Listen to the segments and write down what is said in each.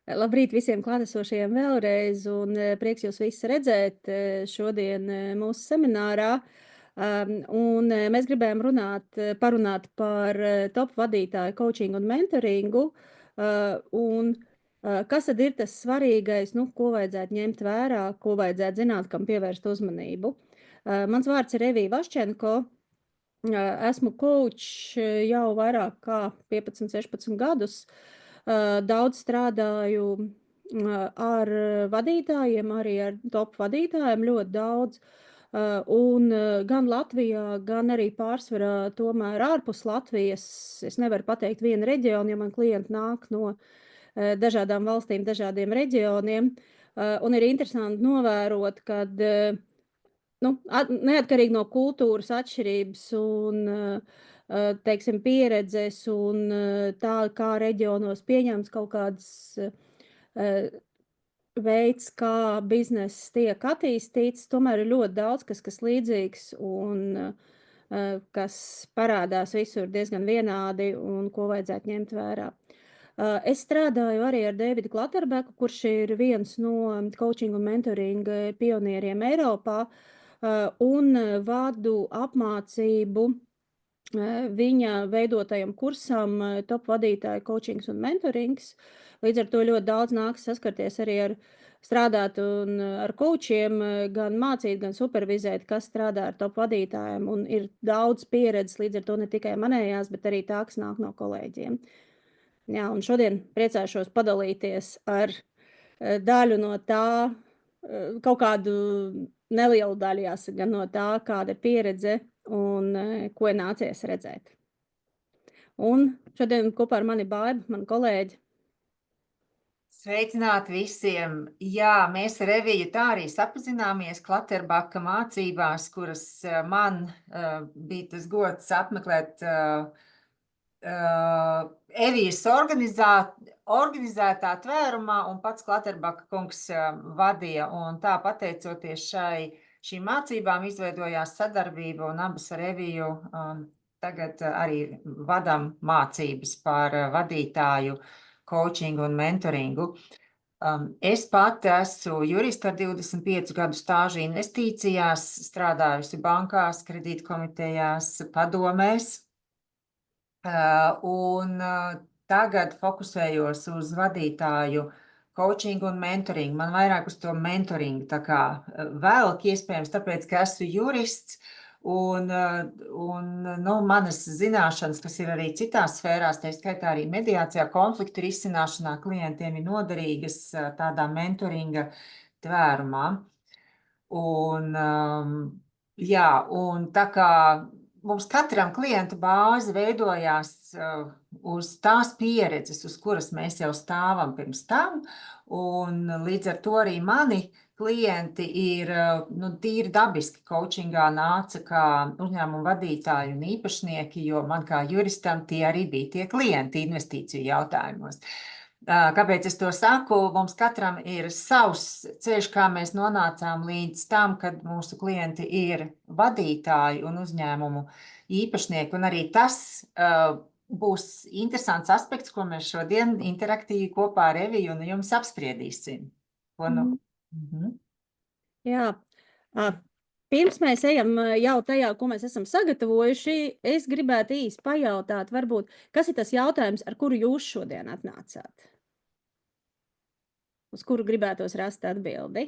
Labrīt visiem klātesošajiem vēlreiz, un prieks jūs visus redzēt šodien mūsu seminārā. Mēs gribējām parunāt par top vadītāju coachingu un mentoringu, kas tad ir tas svarīgais, ko vajadzētu ņemt vērā, ko vajadzētu zināt, kam pievērst uzmanību. Mans vārds ir Evija Vaščenko. Esmu coach jau vairāk kā 15, 16 gadus. Daudz strādāju ar vadītājiem, arī ar top vadītājiem, ļoti daudz. Gan Latvijā, gan arī pārsvarā tomēr ārpus Latvijas. Es nevaru pateikt vienu reģionu, jo man klienti nāk no dažādām valstīm, dažādiem reģioniem. Un ir interesanti novērot, kad neatkarīgi no kultūras atšķirības un, teiksim, pieredzes un tā, kā reģionos pieņemts kaut kāds veids, kā bizness tiek attīstīts, tomēr ir ļoti daudz, kas līdzīgs un kas parādās visur diezgan vienādi un ko vajadzētu ņemt vērā. Es strādāju arī ar Davidu Klatterbeku, kurš ir viens no coaching un mentoringa pionieriem Eiropā, un vadu apmācību viņa veidotajam kursam top vadītāju coachings un mentorings. Līdz ar to ļoti daudz nāks saskarties arī ar strādāt un ar coachiem, gan mācīt, gan supervizēt, kas strādā ar top vadītājiem, un ir daudz pieredzes, līdz ar to ne tikai manējās, bet arī tā, kas nāk no kolēģiem. Jā, un šodien priecāšos padalīties ar daļu no tā, kaut kādu nelielu daļu jāsaka no tā, kāda ir pieredze un ko ir nācies redzēt. Un šodien kopā ar mani Baiba, mani kolēģi. Sveicināti visiem! Jā, mēs ar Eviju tā arī sapazināmies Klatterbaka mācībās, kuras man bija tas gods apmeklēt Evijas organizētā tvērumā, un pats Klatterbaka kungs vadīja, un tā pateicoties šīm mācībām izveidojās sadarbība, un abas ar Eviju tagad arī vadam mācības par vadītāju coachingu un mentoringu. Es pati esmu jurista ar 25 gadu stāžu investīcijās, strādājusi bankās, kredītkomitejās, padomēs, un tagad fokusējos uz vadītāju coachingu un mentoringu. Man vairāk uz to mentoringu tā kā velk, iespējams, tāpēc, ka esmu jurists, un manas zināšanas, kas ir arī citās sfērās, tā skaitā arī mediācijā, konfliktu risināšanā, klientiem ir noderīgas tādā mentoringa tvērumā. Un tā kā mums katram klientu bāze veidojās uz tās pieredzes, uz kuras mēs jau stāvam pirms tam, un līdz ar to arī mani klienti ir tīri dabiski coachingā nāca kā uzņēmumu vadītāji un īpašnieki, jo man kā juristam tie arī bija tie klienti investīciju jautājumos. Kāpēc es to saku? Mums katram ir savs ceļš, kā mēs nonācām līdz tam, kad mūsu klienti ir vadītāji un uzņēmumu īpašnieki, un arī tas būs interesants aspekts, ko mēs šodien interaktīvi kopā ar Eviju un jums apspriedīsim. Jā, pirms mēs ejam jau tajā, ko mēs esam sagatavojuši, es gribētu īsti pajautāt, varbūt, kas ir tas jautājums, ar kuru jūs šodien atnācāt? Uz kuru gribētos rast atbildi?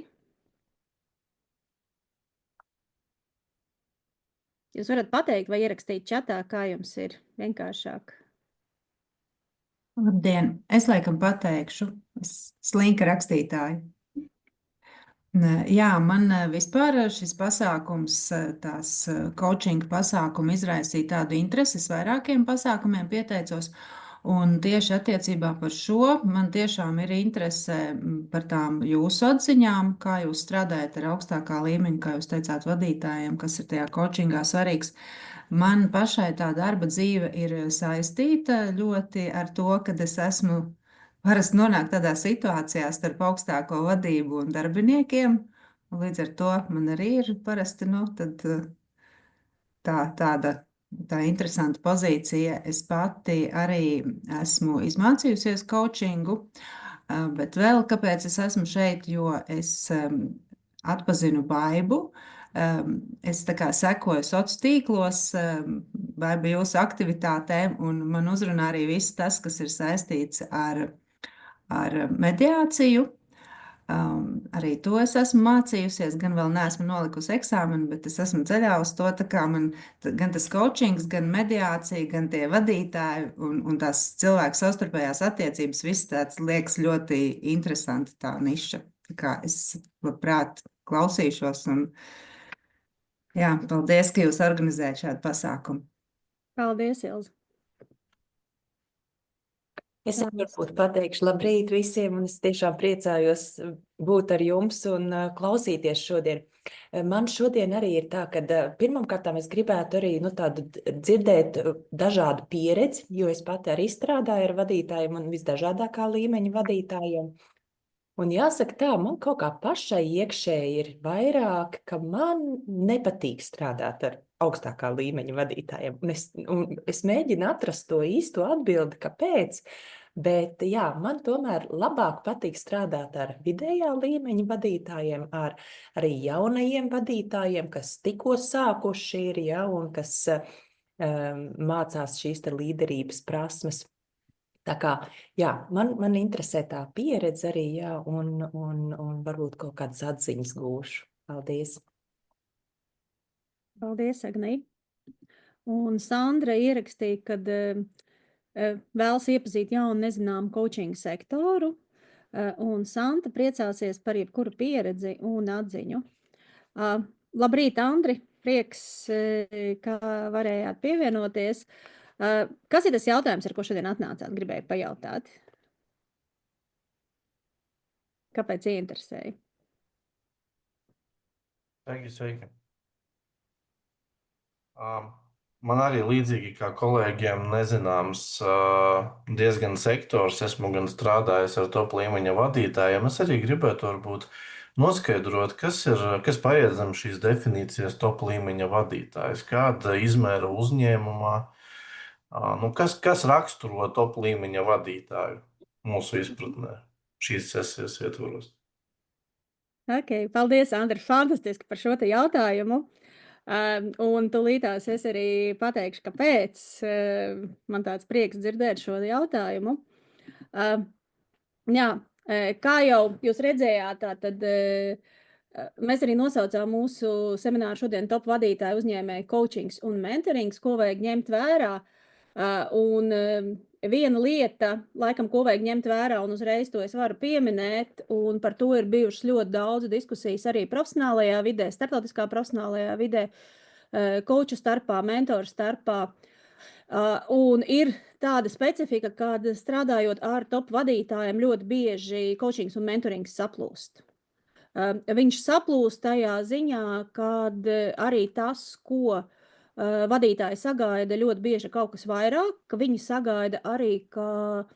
Jūs varat pateikt vai ierakstīt čatā, kā jums ir vienkāršāk? Labdien! Es laikam pateikšu. Es slinka rakstītāju. Jā, man vispār šis pasākums, tās coaching pasākumi izraisīja tādu interesi, es vairākiem pasākumiem pieteicos, un tieši attiecībā par šo man tiešām ir interese par tām jūsu atziņām, kā jūs strādājat ar augstākā līmeņa, kā jūs teicāt, vadītājiem, kas ir tajā coachingā svarīgs. Man pašai tā darba dzīve ir saistīta ļoti ar to, kad es esmu parasti nonāk tādā situācijā starp augstāko vadību un darbiniekiem, un līdz ar to man arī ir parasti, tāda tā interesanta pozīcija. Es pati arī esmu izmācījusies coachingu, bet vēl kāpēc es esmu šeit, jo es atpazinu Baibu. Es tā kā sekoju sociālos tīklos, Baiba jūsu aktivitātēm, un man uzrunā arī viss tas, kas ir saistīts ar mediāciju. Arī to es esmu mācījusies, gan vēl neesmu nolikusi eksāmenu, bet es esmu ceļā uz to, tā kā man gan tas coachings, gan mediācija, gan tie vadītāji un tās cilvēku savstarpējās attiecības, viss tāds liekas ļoti interesanti tā niša. Tā kā es labprāt klausīšos un jā, paldies, ka jūs organizējat šādu pasākumu. Paldies, Ilze. Es arī varbūt pateikšu labrīt visiem, un es tiešām priecājos būt ar jums un klausīties šodien. Man šodien arī ir tā, ka pirmkārt es gribētu arī tādu dzirdēt dažādu pieredzi, jo es pati arī strādāju ar vadītājiem un visdažādākā līmeņa vadītājiem. Un jāsaka tā, man kaut kā pašai iekšēji ir vairāk, ka man nepatīk strādāt ar augstākā līmeņa vadītājiem. Un es mēģinu atrast to īsto atbildi, kāpēc, bet jā, man tomēr labāk patīk strādāt ar vidējā līmeņa vadītājiem, ar arī jaunajiem vadītājiem, kas tikko sākuši ir, ja, un kas mācās šīs līderības prasmes. Tā kā, jā, man interesē tā pieredze arī, jā, un varbūt kaut kādas atziņas gūšu. Paldies. Paldies, Agnī. Un Sandra ierakstīja, kad vēlas iepazīt jaunu nezināmu coaching sektoru, un Santa priecāsies par jebkuru pieredzi un atziņu. Labrīt, Andri, prieks, ka varējāt pievienoties. Kas ir tas jautājums, ar ko šodien atnācāt? Gribēju pajautāt. Kāpēc ieinteresēja? Sveiki. Man arī līdzīgi kā kolēģiem nezināms diezgan sektors. Esmu gan strādājis ar top līmeņa vadītājiem. Es arī gribētu varbūt noskaidrot, kas paiet zem šīs definīcijas top līmeņa vadītājs, kāda izmēra uzņēmumā. Kas raksturo top līmeņa vadītāju mūsu izpratnē šīs sesijas ietvaros? Ok, paldies, Andri, fantastiski par šo te jautājumu. Un tūlītās es arī pateikšu, kāpēc man tāds prieks dzirdēt šo jautājumu. Jā, kā jau jūs redzējāt, tad mēs arī nosaucām mūsu semināru šodien top vadītāju uzņēmēju coachings un mentorings, ko vajag ņemt vērā. Un viena lieta, laikam, ko vajag ņemt vērā, un uzreiz to es varu pieminēt, un par to ir bijušas ļoti daudz diskusijas arī profesionālajā vidē, starptautiskā profesionālajā vidē, coachu starpā, mentoru starpā. Un ir tāda specifika, kad strādājot ar top vadītājiem, ļoti bieži coachings un mentorings saplūst. Viņš saplūst tajā ziņā, kad arī tas, ko vadītāji sagaida ļoti bieži kaut kas vairāk, ka viņi sagaida arī, ka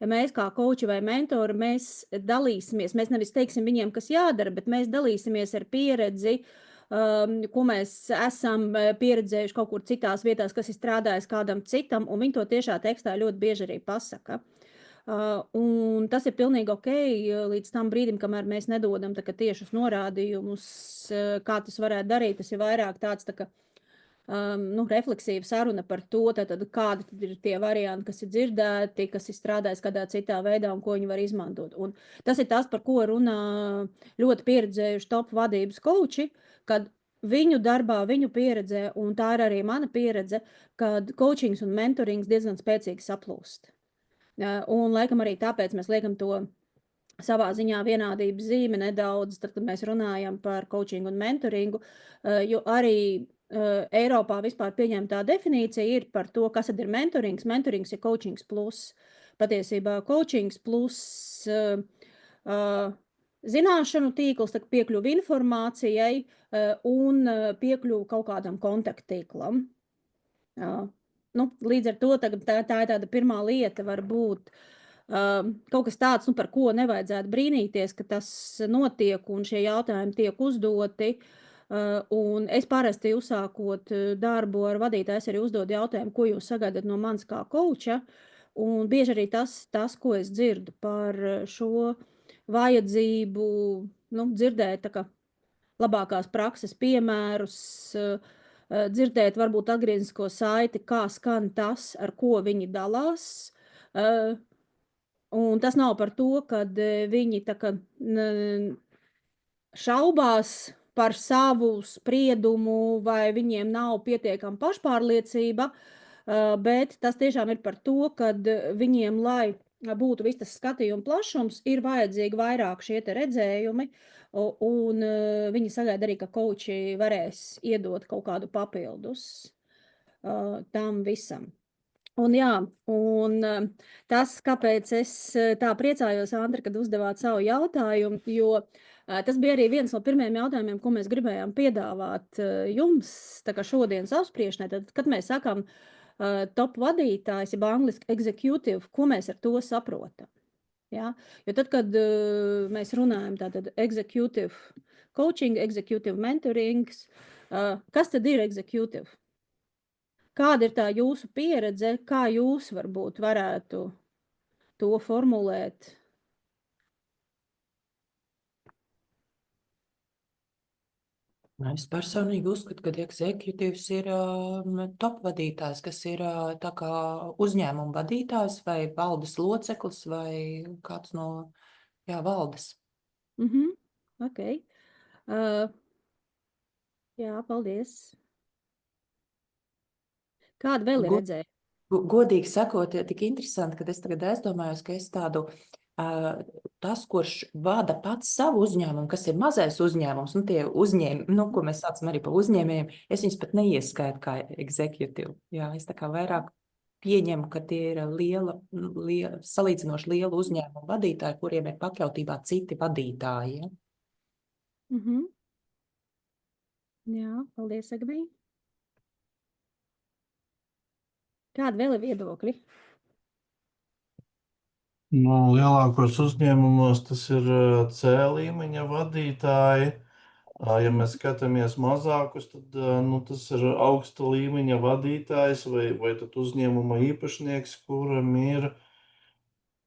mēs kā coachi vai mentori, mēs dalīsimies, mēs nevis teiksim viņiem, kas jādara, bet mēs dalīsimies ar pieredzi, ko mēs esam pieredzējuši kaut kur citās vietās, kas ir strādājis kādam citam, un viņi to tiešā tekstā ļoti bieži arī pasaka. Un tas ir pilnīgi ok līdz tam brīdim, kamēr mēs nedodam tiešus norādījumus, kā tas varētu darīt. Tas ir vairāk tāds tā kā refleksīva saruna par to, kādi ir tie varianti, kas ir dzirdēti, kas ir strādājis kādā citā veidā un ko viņi var izmantot. Un tas ir tas, par ko runā ļoti pieredzējuši top vadības coachi, kad viņu darbā, viņu pieredzē, un tā ir arī mana pieredze, kad coachings un mentorings diezgan spēcīgi saplūst. Un laikam arī tāpēc mēs liekam to savā ziņā vienādības zīme nedaudz, tad, kad mēs runājam par coachingu un mentoringu, jo arī Eiropā vispār pieņemtā definīcija ir par to, kas tad ir mentorings. Mentorings ir coachings plus. Patiesībā coachings plus zināšanu tīkls, piekļuvi informācijai un piekļuvi kaut kādam kontakttīklam. Līdz ar to tā ir tāda pirmā lieta varbūt kaut kas tāds, par ko nevajadzētu brīnīties, ka tas notiek un šie jautājumi tiek uzdoti. Un es parasti uzsākot darbu ar vadītāju, es arī uzdodu jautājumu, ko jūs sagaidat no manis kā kauča. Un bieži arī tas, ko es dzirdu par šo vajadzību, dzirdēt tā kā labākās prakses piemērus, dzirdēt varbūt atgrieznisko saiti, kā skan tas, ar ko viņi dalās. Un tas nav par to, kad viņi tā kā šaubās par savu spriedumu vai viņiem nav pietiekama pašpārliecība, bet tas tiešām ir par to, kad viņiem, lai būtu viss tas skatījuma plašums, ir vajadzīgi vairāk šie te redzējumi, un viņi sagaida arī, ka kauči varēs iedot kaut kādu papildus tam visam. Un jā, tas, kāpēc es tā priecājos, Andra, kad uzdevāt savu jautājumu, jo tas bija arī viens no pirmajiem jautājumiem, ko mēs gribējām piedāvāt jums, tā kā šodienas apspriešanai, tad, kad mēs sakām top vadītājs, jeb angliski executive, ko mēs ar to saprotam? Ja? Jo tad, kad mēs runājam tātad executive coaching, executive mentorings, kas tad ir executive? Kāda ir tā jūsu pieredze, kā jūs varbūt varētu to formulēt? Es personīgi uzskatu, ka executīvs ir top vadītājs, kas ir tā kā uzņēmuma vadītājs vai valdes loceklis vai kāds no valdes. Ok. Jā, paldies. Kāda vēl ir redzēja? Godīgi sakot, tik interesanti, kad es tagad aizdomājos, ka es tādu, tas, kurš vada pats savu uzņēmumu, kas ir mazais uzņēmums, tie uzņēmumi, ko mēs saucam arī par uzņēmējiem, es viņus pat neieskaitu kā executive. Jā, es tā kā vairāk pieņemu, ka tie ir salīdzinoši lielu uzņēmumu vadītāji, kuriem ir pakļautībā citi vadītāji. Ja? Jā, paldies, Agnija. Kāda vēl ir viedokļi? Lielākos uzņēmumos tas ir C līmeņa vadītāji. Ja mēs skatāmies mazākus, tad tas ir augsta līmeņa vadītājs vai tad uzņēmuma īpašnieks, kuram ir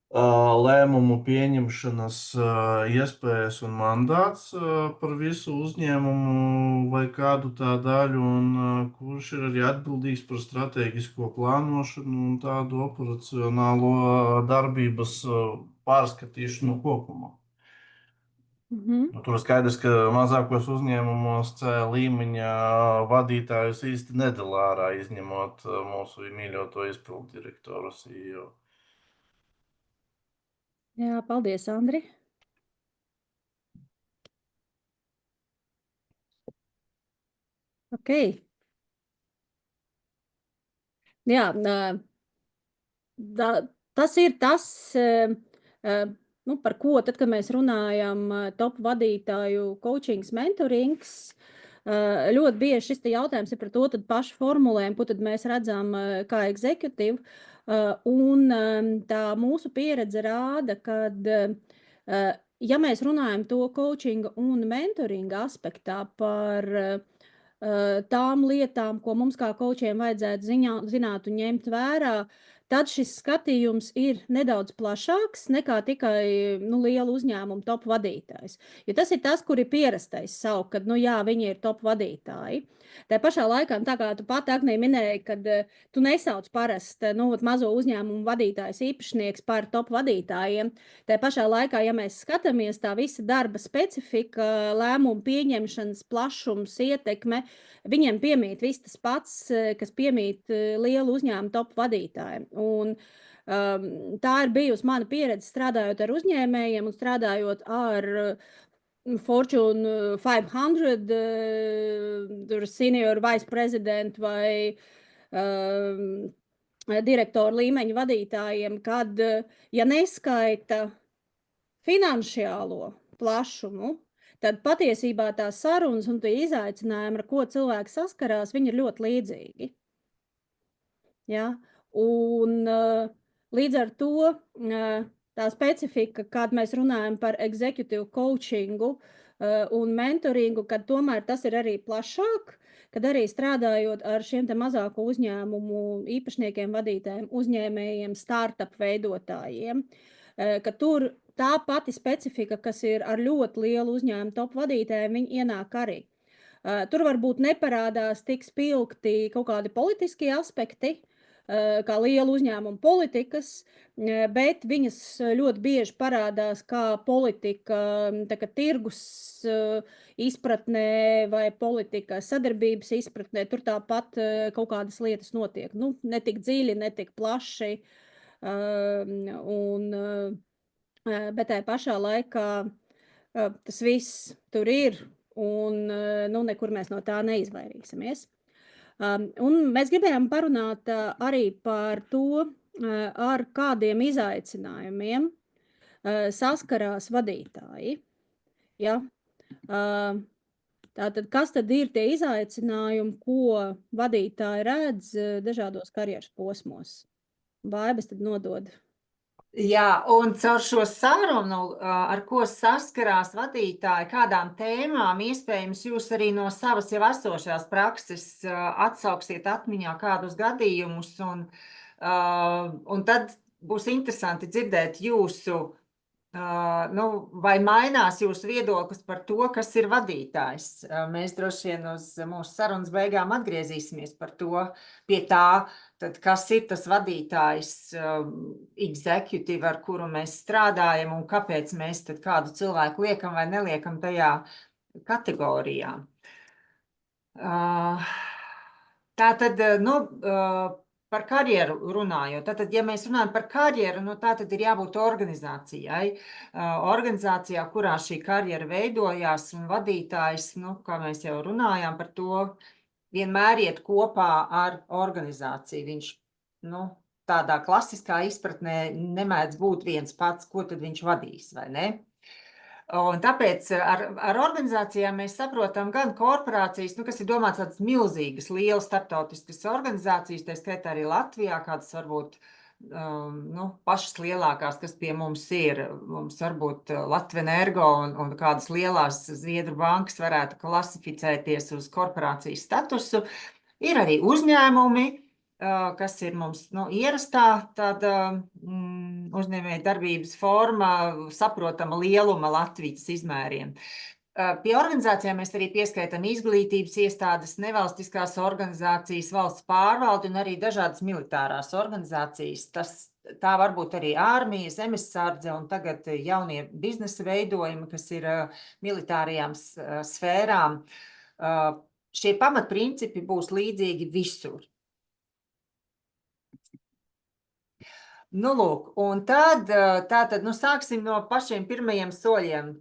lēmumu pieņemšanas iespējas un mandāts par visu uzņēmumu vai kādu tā daļu, un kurš ir arī atbildīgs par strateģisko plānošanu un tādu operacionālo darbības pārskatīšanu kopumā. Tur skaidrs, ka mazākos uzņēmumos C līmeņa vadītājus īsti nedala ārā, izņemot mūsu mīļoto izpildu direktoru CEO. Jā, paldies, Andri. Ok. Jā, tas ir tas, par ko tad, kad mēs runājam top vadītāju coachings, mentorings, ļoti bieži šis jautājums ir par to tad pašu formulējumu, ko tad mēs redzam kā executive, un tā mūsu pieredze rāda, kad ja mēs runājam to coachinga un mentoringa aspektā par tām lietām, ko mums kā coachiem vajadzētu zināt un ņemt vērā, tad šis skatījums ir nedaudz plašāks nekā tikai lielu uzņēmumu top vadītājs. Jo tas ir tas, kur ir pierastais saukt, kad viņi ir top vadītāji. Tā pašā laikā, tā kā tu pat, Agnija, minēji, kad tu nesauc parasti mazo uzņēmumu vadītājs īpašnieks par top vadītājiem. Tā pašā laikā, ja mēs skatāmies tā visa darba specifika, lēmumu pieņemšanas plašums, ietekme, viņiem piemīt viss tas pats, kas piemīt lielu uzņēmumu top vadītājiem. Un tā ir bijusi mana pieredze strādājot ar uzņēmējiem un strādājot ar Fortune 500, senior vice president vai direktoru līmeņa vadītājiem, kad, ja neskaita finansiālo plašumu, tad patiesībā tās sarunas un tie izaicinājumi, ar ko cilvēki saskarās, viņi ir ļoti līdzīgi. Ja? Un līdz ar to tā specifika, kad mēs runājam par executive coachingu, un mentoringu, kad tomēr tas ir arī plašāk, kad arī strādājot ar šiem te mazāko uzņēmumu īpašniekiem, vadītājiem, uzņēmējiem, startup veidotājiem, ka tur tā pati specifika, kas ir ar ļoti lielu uzņēmumu top vadītājiem, viņi ienāk arī. Tur varbūt neparādās tik spilgti kaut kādi politiskie aspekti, kā liela uzņēmuma politikas, bet viņas ļoti bieži parādās kā politika, tā kā tirgus izpratnē vai politika sadarbības izpratnē. Tur tāpat kaut kādas lietas notiek. Nu, ne tik dziļi, ne tik plaši. Bet tajā pašā laikā tas viss tur ir, un nu, nekur mēs no tā neizvairīsimies. Un mēs gribējām parunāt arī par to, ar kādiem izaicinājumiem saskarās vadītāji. Ja? Tātad, kas tad ir tie izaicinājumi, ko vadītāji redz dažādos karjeras posmos? Vaibas tad nodod. Jā, un caur šo sarunu, ar ko saskarās vadītāji, kādām tēmām, iespējams, jūs arī no savas jau esošās prakses atsauksiet atmiņā kādus gadījumus, un tad būs interesanti dzirdēt jūsu, vai mainās jūsu viedoklis par to, kas ir vadītājs. Mēs droši vien uz mūsu sarunas beigām atgriezīsimies par to, pie tā, tad kas ir tas vadītājs, executive, ar kuru mēs strādājam, un kāpēc mēs tad kādu cilvēku liekam vai neliekam tajā kategorijā. Tātad, par karjeru runājot. Tātad, ja mēs runājam par karjeru, tātad ir jābūt organizācijai. Organizācijā, kurā šī karjera veidojās, un vadītājs, kā mēs jau runājām par to, vienmēr iet kopā ar organizāciju. Viņš, tādā klasiskā izpratnē nemēdz būt viens pats, ko tad viņš vadīs, vai ne? Un tāpēc ar organizācijām mēs saprotam gan korporācijas, kas ir domāts tādas milzīgas, lielas starptautiskas organizācijas, tā skaitā arī Latvijā, kādas varbūt pašas lielākās, kas pie mums ir. Mums varbūt Latvenergo un kādas lielās Zviedru bankas varētu klasificēties uz korporācijas statusu. Ir arī uzņēmumi, kas ir mums ierastā tāda uzņēmēja darbības forma, saprotama lieluma Latvijas izmēriem. Pie organizācijām mēs arī pieskaitam izglītības iestādes, nevalstiskās organizācijas, valsts pārvaldi un arī dažādas militārās organizācijas. Tā var būt arī ārmija, zemesardze un tagad jaunie biznesa veidojumi, kas ir militārajām sfērām. Šie pamatprincipi būs līdzīgi visur. Lūk, un tad sāksim no pašiem pirmajiem soļiem.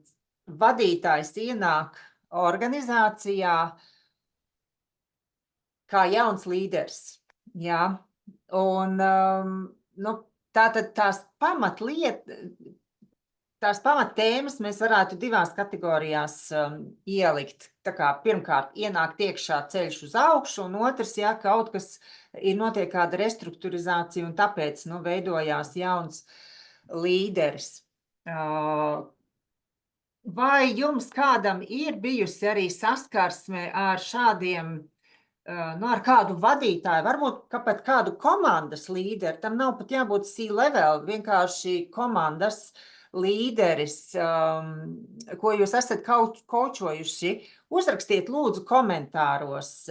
Vadītājs ienāk organizācijā kā jauns līderis. Jā. Un tātad tās pamattēmas mēs varētu divās kategorijās ielikt. Tā kā pirmkārt ienākt iekšā ceļš uz augšu, un otrs, ja kaut kas notiek kāda restruktūrizācija, un tāpēc veidojās jauns līderis. Vai jums kādam ir bijusi arī saskarsme ar šādiem, ar kādu vadītāju, varbūt pat kādu komandas līderi, tam nav pat jābūt C-level, vienkārši komandas līderis, ko jūs esat kaučojuši, uzrakstiet lūdzu komentāros,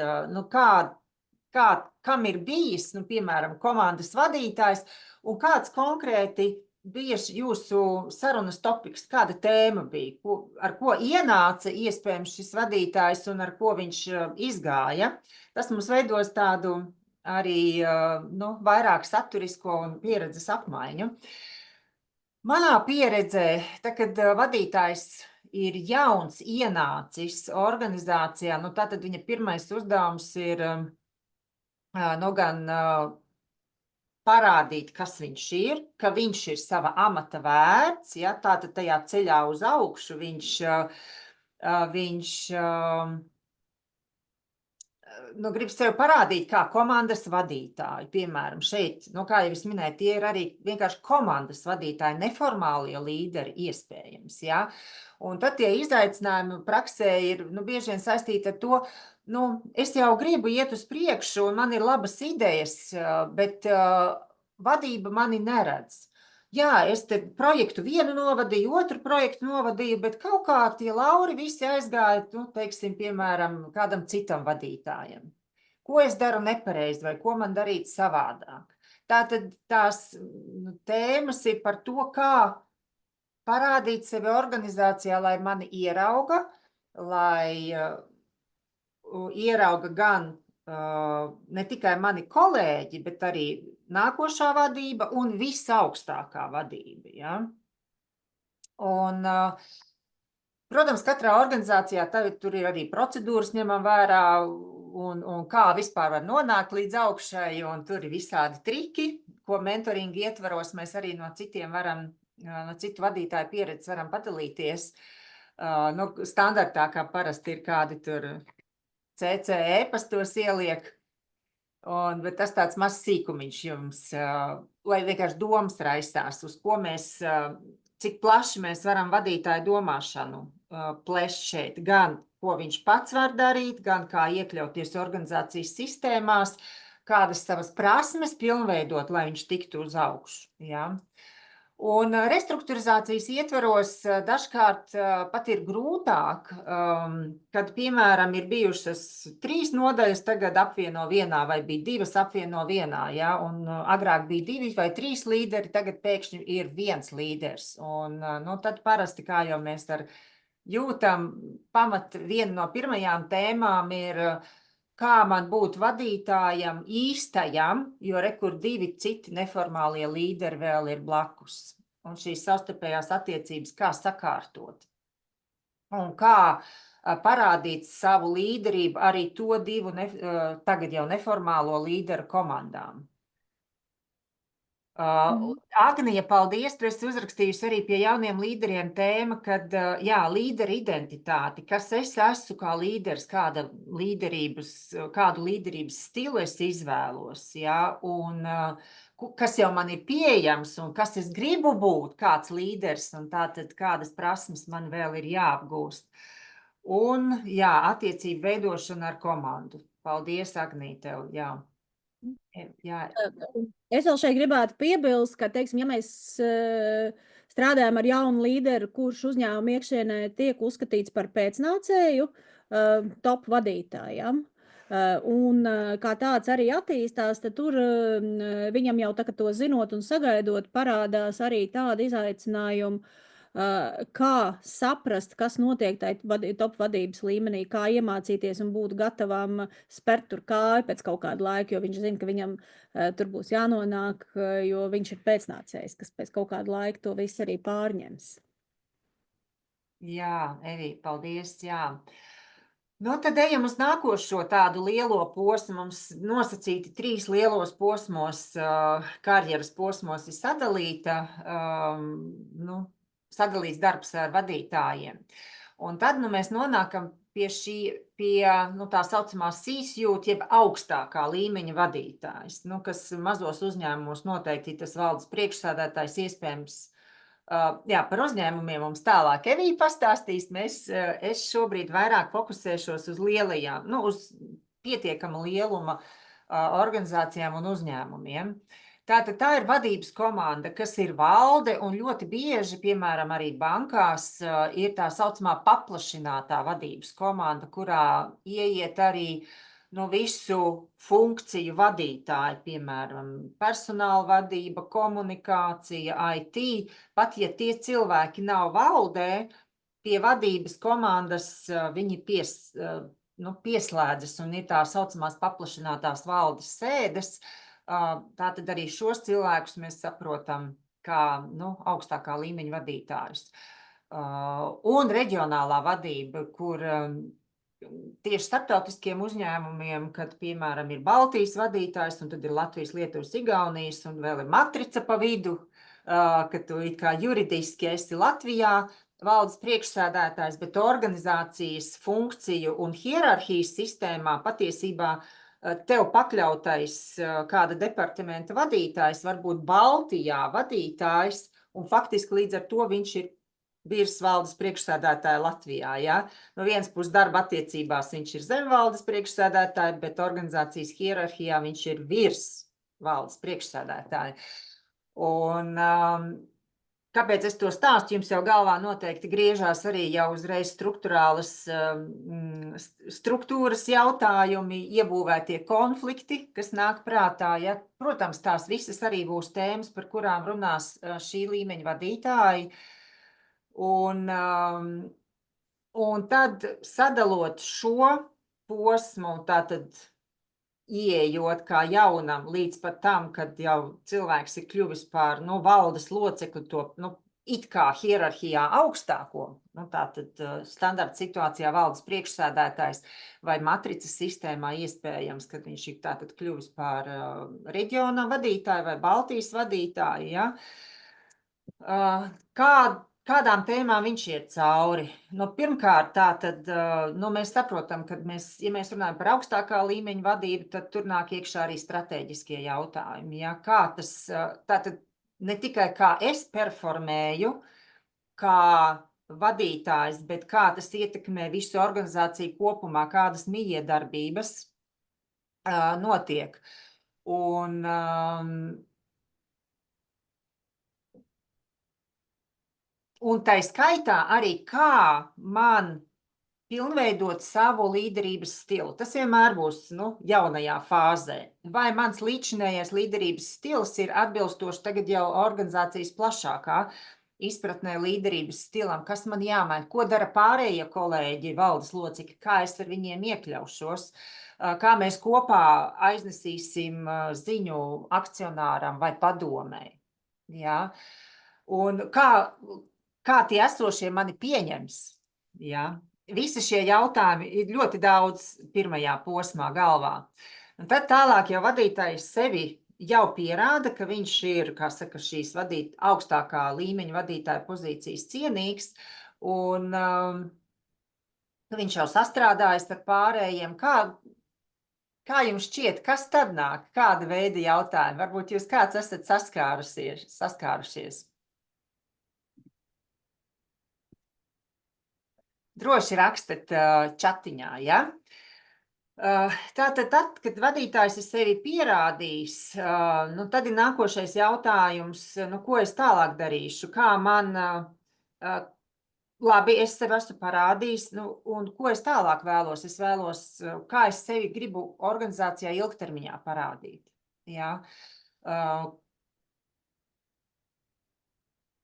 kam ir bijis, piemēram, komandas vadītājs, un kāds konkrēti bija jūsu sarunas topiks, kāda tēma bija, ar ko ienāca iespējams šis vadītājs un ar ko viņš izgāja. Tas mums veidos tādu arī vairāk saturisko un pieredzes apmaiņu. Manā pieredzē, kad vadītājs ir jauns ienācis organizācijā, tātad viņa pirmais uzdevums ir gan parādīt, kas viņš ir, ka viņš ir sava amata vērts, ja, tātad tajā ceļā uz augšu viņš gribu sev parādīt kā komandas vadītāju. Piemēram, šeit, kā jau es minēju, tie ir arī vienkārši komandas vadītāji, neformālie līderi iespējams, ja? Un tad tie izaicinājumi praksē ir, bieži vien saistīti ar to, es jau gribu iet uz priekšu un man ir labas idejas, bet vadība mani neredz. Jā, es te projektu vienu novadīju, otru projektu novadīju, bet kaut kā tie lauri visi aizgāja, teiksim, piemēram, kādam citam vadītājam. Ko es daru nepareizi vai ko man darīt savādāk? Tātad tās tēmas ir par to, kā parādīt sevi organizācijā, lai mani ierauga, lai ierauga gan ne tikai mani kolēģi, bet arī nākošā vadība un visaugstākā vadība. Ja? Un, protams, katrā organizācijā tur ir arī procedūras ņemam vērā un kā vispār var nonākt līdz augšai, un tur ir visādi triki, ko mentoringa ietvaros mēs arī no citiem varam, no citu vadītāju pieredzes varam padalīties. Standartā, kā parasti ir kādi tur CCE pastos ieliek, bet tas tāds mazs sīkumiņš jums, lai vienkārši domas raisās, uz ko mēs, cik plaši mēs varam vadītāju domāšanu plešt šeit, gan ko viņš pats var darīt, gan kā iekļauties organizācijas sistēmās, kādas savas prasmes pilnveidot, lai viņš tiktu uz augšu. Ja? Un restruktūrizācijas ietvaros dažkārt pat ir grūtāk, kad, piemēram, ir bijušas 3 nodaļas, tagad apvieno vienā, vai bija 2 apvieno vienā, ja? Un agrāk bija 2 vai 3 līderi, tagad pēkšņi ir 1 līderis. Un tad parasti, kā jau mēs jūtam, viena no pirmajām tēmām ir, kā man būt vadītājam īstajam, jo kur 2 citi neformālie līderi vēl ir blakus. Un šīs savstarpējās attiecības kā sakārtot. Un kā parādīt savu līderību arī to 2 tagad jau neformālo līderu komandām. Agnija, paldies, tu esi uzrakstījusi arī pie jauniem līderiem tēma, kad, līdera identitāti, kas es esmu kā līderis, kādu līderības stilu es izvēlos, un kas jau man ir pieejams, un kas es gribu būt, kāds līderis, un tātad kādas prasmes man vēl ir jāapgūst. Un, attiecību veidošana ar komandu. Paldies, Agnija, tev, Es vēl šeit gribētu piebilst, ka, teiksim, ja mēs strādājam ar jaunu līderu, kurš uzņēmuma iekšienē tiek uzskatīts par pēcnācēju top vadītājam, un kā tāds arī attīstās, tad tur viņam jau tā, ka to zinot un sagaidot, parādās arī tādi izaicinājumi, kā saprast, kas notiek top vadības līmenī, kā iemācīties un būt gatavam spert tur kāju pēc kaut kāda laika, jo viņš zina, ka viņam tur būs jānonāk, jo viņš ir pēcnācējs, kas pēc kaut kāda laika to visu arī pārņems. Jā, Evi, paldies, tad ejam uz nākošo tādu lielo posmu. Mums nosacīti 3 lielos posmos, karjeras posmos ir sadalīta, sadalīts darbs ar vadītājiem. Un tad mēs nonākam pie tā saucamā C-suite, jeb augstākā līmeņa vadītājs, kas mazos uzņēmumos noteikti tas valdes priekšsēdētājs iespējams. Par uzņēmumiem mums tālāk Evija pastāstīs. Es šobrīd vairāk fokusēšos uz lielajām, uz pietiekama lieluma organizācijām un uzņēmumiem. Tātad tā ir vadības komanda, kas ir valde, un ļoti bieži, piemēram, arī bankās ir tā saucamā paplašinātā vadības komanda, kurā ieiet arī visu funkciju vadītāji, piemēram, personāla vadība, komunikācija, IT. Pat ja tie cilvēki nav valdē, pie vadības komandas viņi pieslēdzas un ir tā saucamās paplašinātās valdes sēdes. Tātad arī šos cilvēkus mēs saprotam kā augstākā līmeņa vadītājus. Un reģionālā vadība, kur tieši starptautiskiem uzņēmumiem, kad, piemēram, ir Baltijas vadītājs, un tad ir Latvijas, Lietuvas, Igaunijas, un vēl ir matrica pa vidu, ka tu it kā juridiski esi Latvijā, valdes priekšsēdētājs, bet organizācijas funkciju un hierarhijas sistēmā patiesībā tev pakļautais kāda departamenta vadītājs, varbūt Baltijā vadītājs, un faktiski līdz ar to viņš ir virs valdes priekšsēdētāja Latvijā. Ja? No vienas puses darba attiecībās viņš ir zem valdes priekšsēdētāja, bet organizācijas hierarhijā viņš ir virs valdes priekšsēdētāja. Un kāpēc es to stāstu? Jums jau galvā noteikti griežās arī jau uzreiz struktūras jautājumi, iebūvētie konflikti, kas nāk prātā. Ja? Protams, tās visas arī būs tēmas, par kurām runās šī līmeņa vadītāji. Un tad sadalot šo posmu, tātad ieejot kā jaunam līdz pat tam, kad jau cilvēks ir kļuvis par valdes locekli, to it kā hierarhijā augstāko, tātad standarta situācijā valdes priekšsēdētājs vai matricas sistēmā iespējams, kad viņš ir tātad kļuvis par reģiona vadītāju vai Baltijas vadītāju, ja? Kādām tēmām viņš iet cauri? Pirmkārt, tātad, mēs saprotam, ka ja mēs runājam par augstākā līmeņa vadību, tad tur nāk iekšā arī strateģiskie jautājumi. Ja? Kā tas, tātad ne tikai kā es performēju, kā vadītājs, bet kā tas ietekmē visu organizāciju kopumā, kādas mijiedarbības notiek. Un tai skaitā arī kā man pilnveidot savu līderības stilu. Tas vienmēr būs jaunajā fāzē. Vai mans līdzinējais līderības stils ir atbilstoši tagad jau organizācijas plašākā izpratnē līderības stilam, kas man jāmaina, ko dara pārējie kolēģi, valdes locekļi, kā es ar viņiem iekļaušos, kā mēs kopā aiznesīsim ziņu akcionāram vai padomei. Ja? Un kā tie esošie mani pieņems. Ja? Visi šie jautājumi ir ļoti daudz pirmajā posmā galvā. Un tad tālāk jau vadītājs sevi jau pierāda, ka viņš ir, kā saka, šīs augstākā līmeņa vadītāja pozīcijas cienīgs, un viņš jau sastrādājas ar pārējiem. Kā jums šķiet, kas tad nāk? Kāda veida jautājumi? Varbūt jūs kāds esat saskārušies? Droši rakstat čatiņā, ja? Tātad, kad vadītājs ir sevi pierādījis, tad ir nākošais jautājums, ko es tālāk darīšu, kā man, labi, es sevi esmu parādījis, un ko es tālāk vēlos? Es vēlos, kā es sevi gribu organizācijā ilgtermiņā parādīt, ja?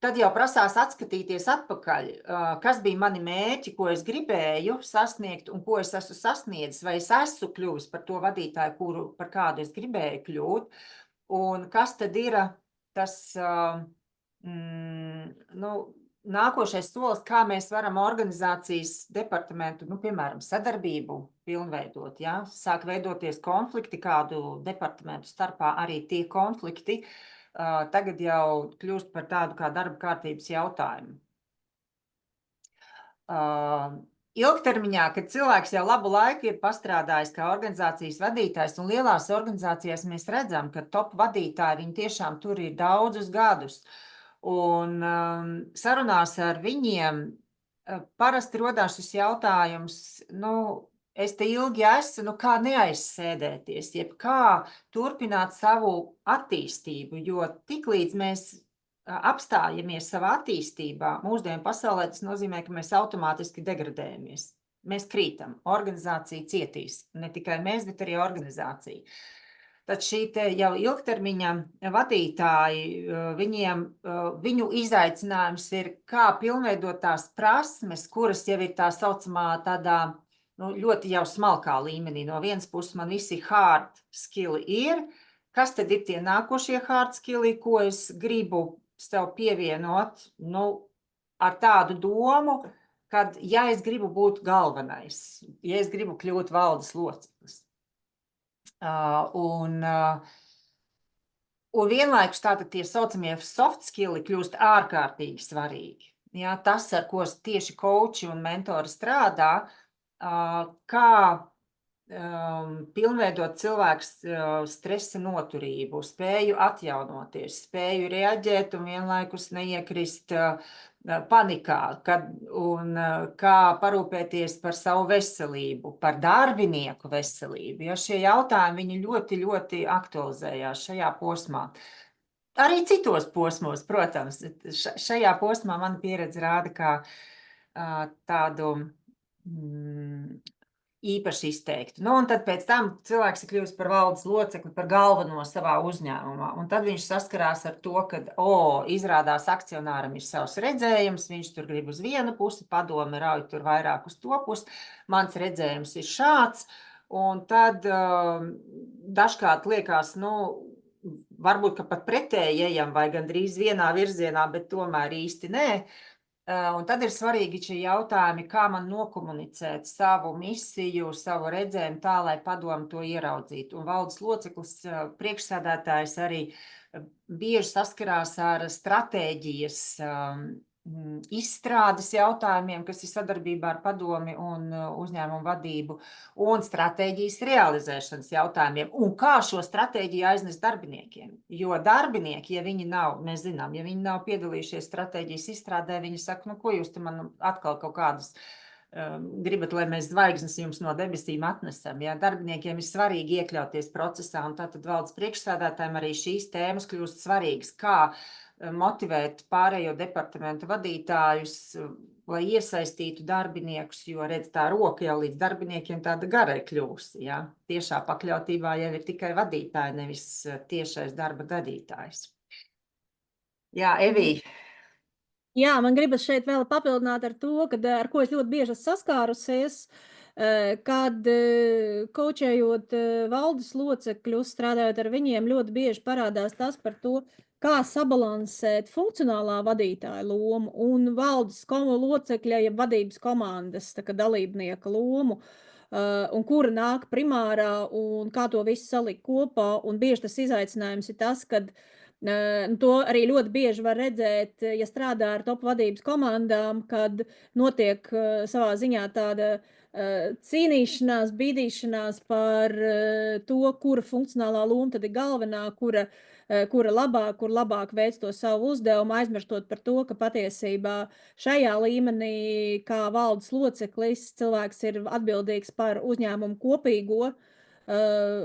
Tad jau prasās atskatīties atpakaļ, kas bija mani mērķi, ko es gribēju sasniegt un ko es esmu sasniedzis, vai es esmu kļuvis par to vadītāju, par kādu es gribēju kļūt, un kas tad ir tas nākošais solis, kā mēs varam organizācijas departamentu, piemēram, sadarbību pilnveidot, ja? Sāk veidoties konflikti kādu departamentu starpā, arī tie konflikti tagad jau kļūst par tādu kā darba kārtības jautājumu. Ilgtermiņā, kad cilvēks jau labu laiku ir pastrādājis kā organizācijas vadītājs, un lielās organizācijās mēs redzam, ka top vadītāji, viņi tiešām tur ir daudzus gadus. Un sarunās ar viņiem parasti rodās šis jautājums, es te ilgi esmu, kā neaizsēdēties, jeb kā turpināt savu attīstību, jo tiklīdz mēs apstājamies savā attīstībā, mūsdienu pasaulē tas nozīmē, ka mēs automātiski degradējamies. Mēs krītam, organizācija cietīs, ne tikai mēs, bet arī organizācija. Tad šī te jau ilgtermiņa vadītāji, viņu izaicinājums ir, kā pilnveidot tās prasmes, kuras jau ir tā saucamā tādā ļoti jau smalkā līmenī. No vienas puses man visi hard skilli ir. Kas tad ir tie nākošie hard skilli, ko es gribu sev pievienot? Ar tādu domu, kad, ja es gribu būt galvenais, ja es gribu kļūt valdes loceklis. Un vienlaikus tātad tie saucamie soft skilli kļūst ārkārtīgi svarīgi. jā, tas, ar ko tieši kouči un mentori strādā, kā pilnveidot cilvēks stresa noturību, spēju atjaunoties, spēju reaģēt un vienlaikus neiekrist panikā, un kā parūpēties par savu veselību, par darbinieku veselību. Ja šie jautājumi viņi ļoti, ļoti aktualizējās šajā posmā. Arī citos posmos, protams. Šajā posmā mana pieredze rāda, kā tādu īpaši izteikti. Nu, un tad pēc tam cilvēks ir kļuvis par valdes locekli, par galveno savā uzņēmumā. Un tad viņš saskarās ar to, ka, izrādās akcionāram ir savs redzējums, viņš tur grib uz vienu pusi, padome rauj tur vairāk uz to pusi, mans redzējums ir šāds. Un tad dažkārt liekas, varbūt, ka pat pretēji ejam vai gandrīz vienā virzienā, bet tomēr īsti nē. Un tad ir svarīgi šie jautājumi, kā man nokomunicēt savu misiju, savu redzējumu tā, lai padomu to ieraudzītu. Un valdes loceklis, priekšsēdētājs arī bieži saskarās ar stratēģijas izstrādes jautājumiem, kas ir sadarbībā ar padomi un uzņēmumu vadību, un stratēģijas realizēšanas jautājumiem, un kā šo stratēģiju aiznest darbiniekiem. Jo darbinieki, ja viņi nav, mēs zinām, ja viņi nav piedalījušies stratēģijas izstrādē, viņi saka, ko jūs te man atkal kaut kādas gribat, lai mēs zvaigznes jums no debesīm atnesam. Ja? Darbiniekiem ir svarīgi iekļauties procesā, un tātad valdes priekšsēdētājiem arī šīs tēmas kļūst svarīgas, kā motivēt pārējo departamentu vadītājus, lai iesaistītu darbiniekus, jo redz tā roka jau līdz darbiniekiem tāda garai kļūsi. Ja? Tiešā pakļautībā jau ir tikai vadītāji, nevis tiešais darba gadītājs. Jā, Evija. Jā, man gribas šeit vēl papildināt ar to, ar ko es ļoti bieži esmu saskārusies, kad koučējot valdes locekļus, strādājot ar viņiem, ļoti bieži parādās tas par to, kā sabalansēt funkcionālā vadītāja lomu un valdes locekļa, ja vadības komandas dalībnieka lomu, un kura nāk primārā un kā to visu salikt kopā. Un bieži tas izaicinājums ir tas, kad to arī ļoti bieži var redzēt, ja strādā ar top vadības komandām, kad notiek savā ziņā tāda cīnīšanās, bīdīšanās par to, kura funkcionālā loma tad ir galvenā, kura labāk veic to savu uzdevumu, aizmirstot par to, ka patiesībā šajā līmenī, kā valdes loceklis, cilvēks ir atbildīgs par uzņēmumu kopīgo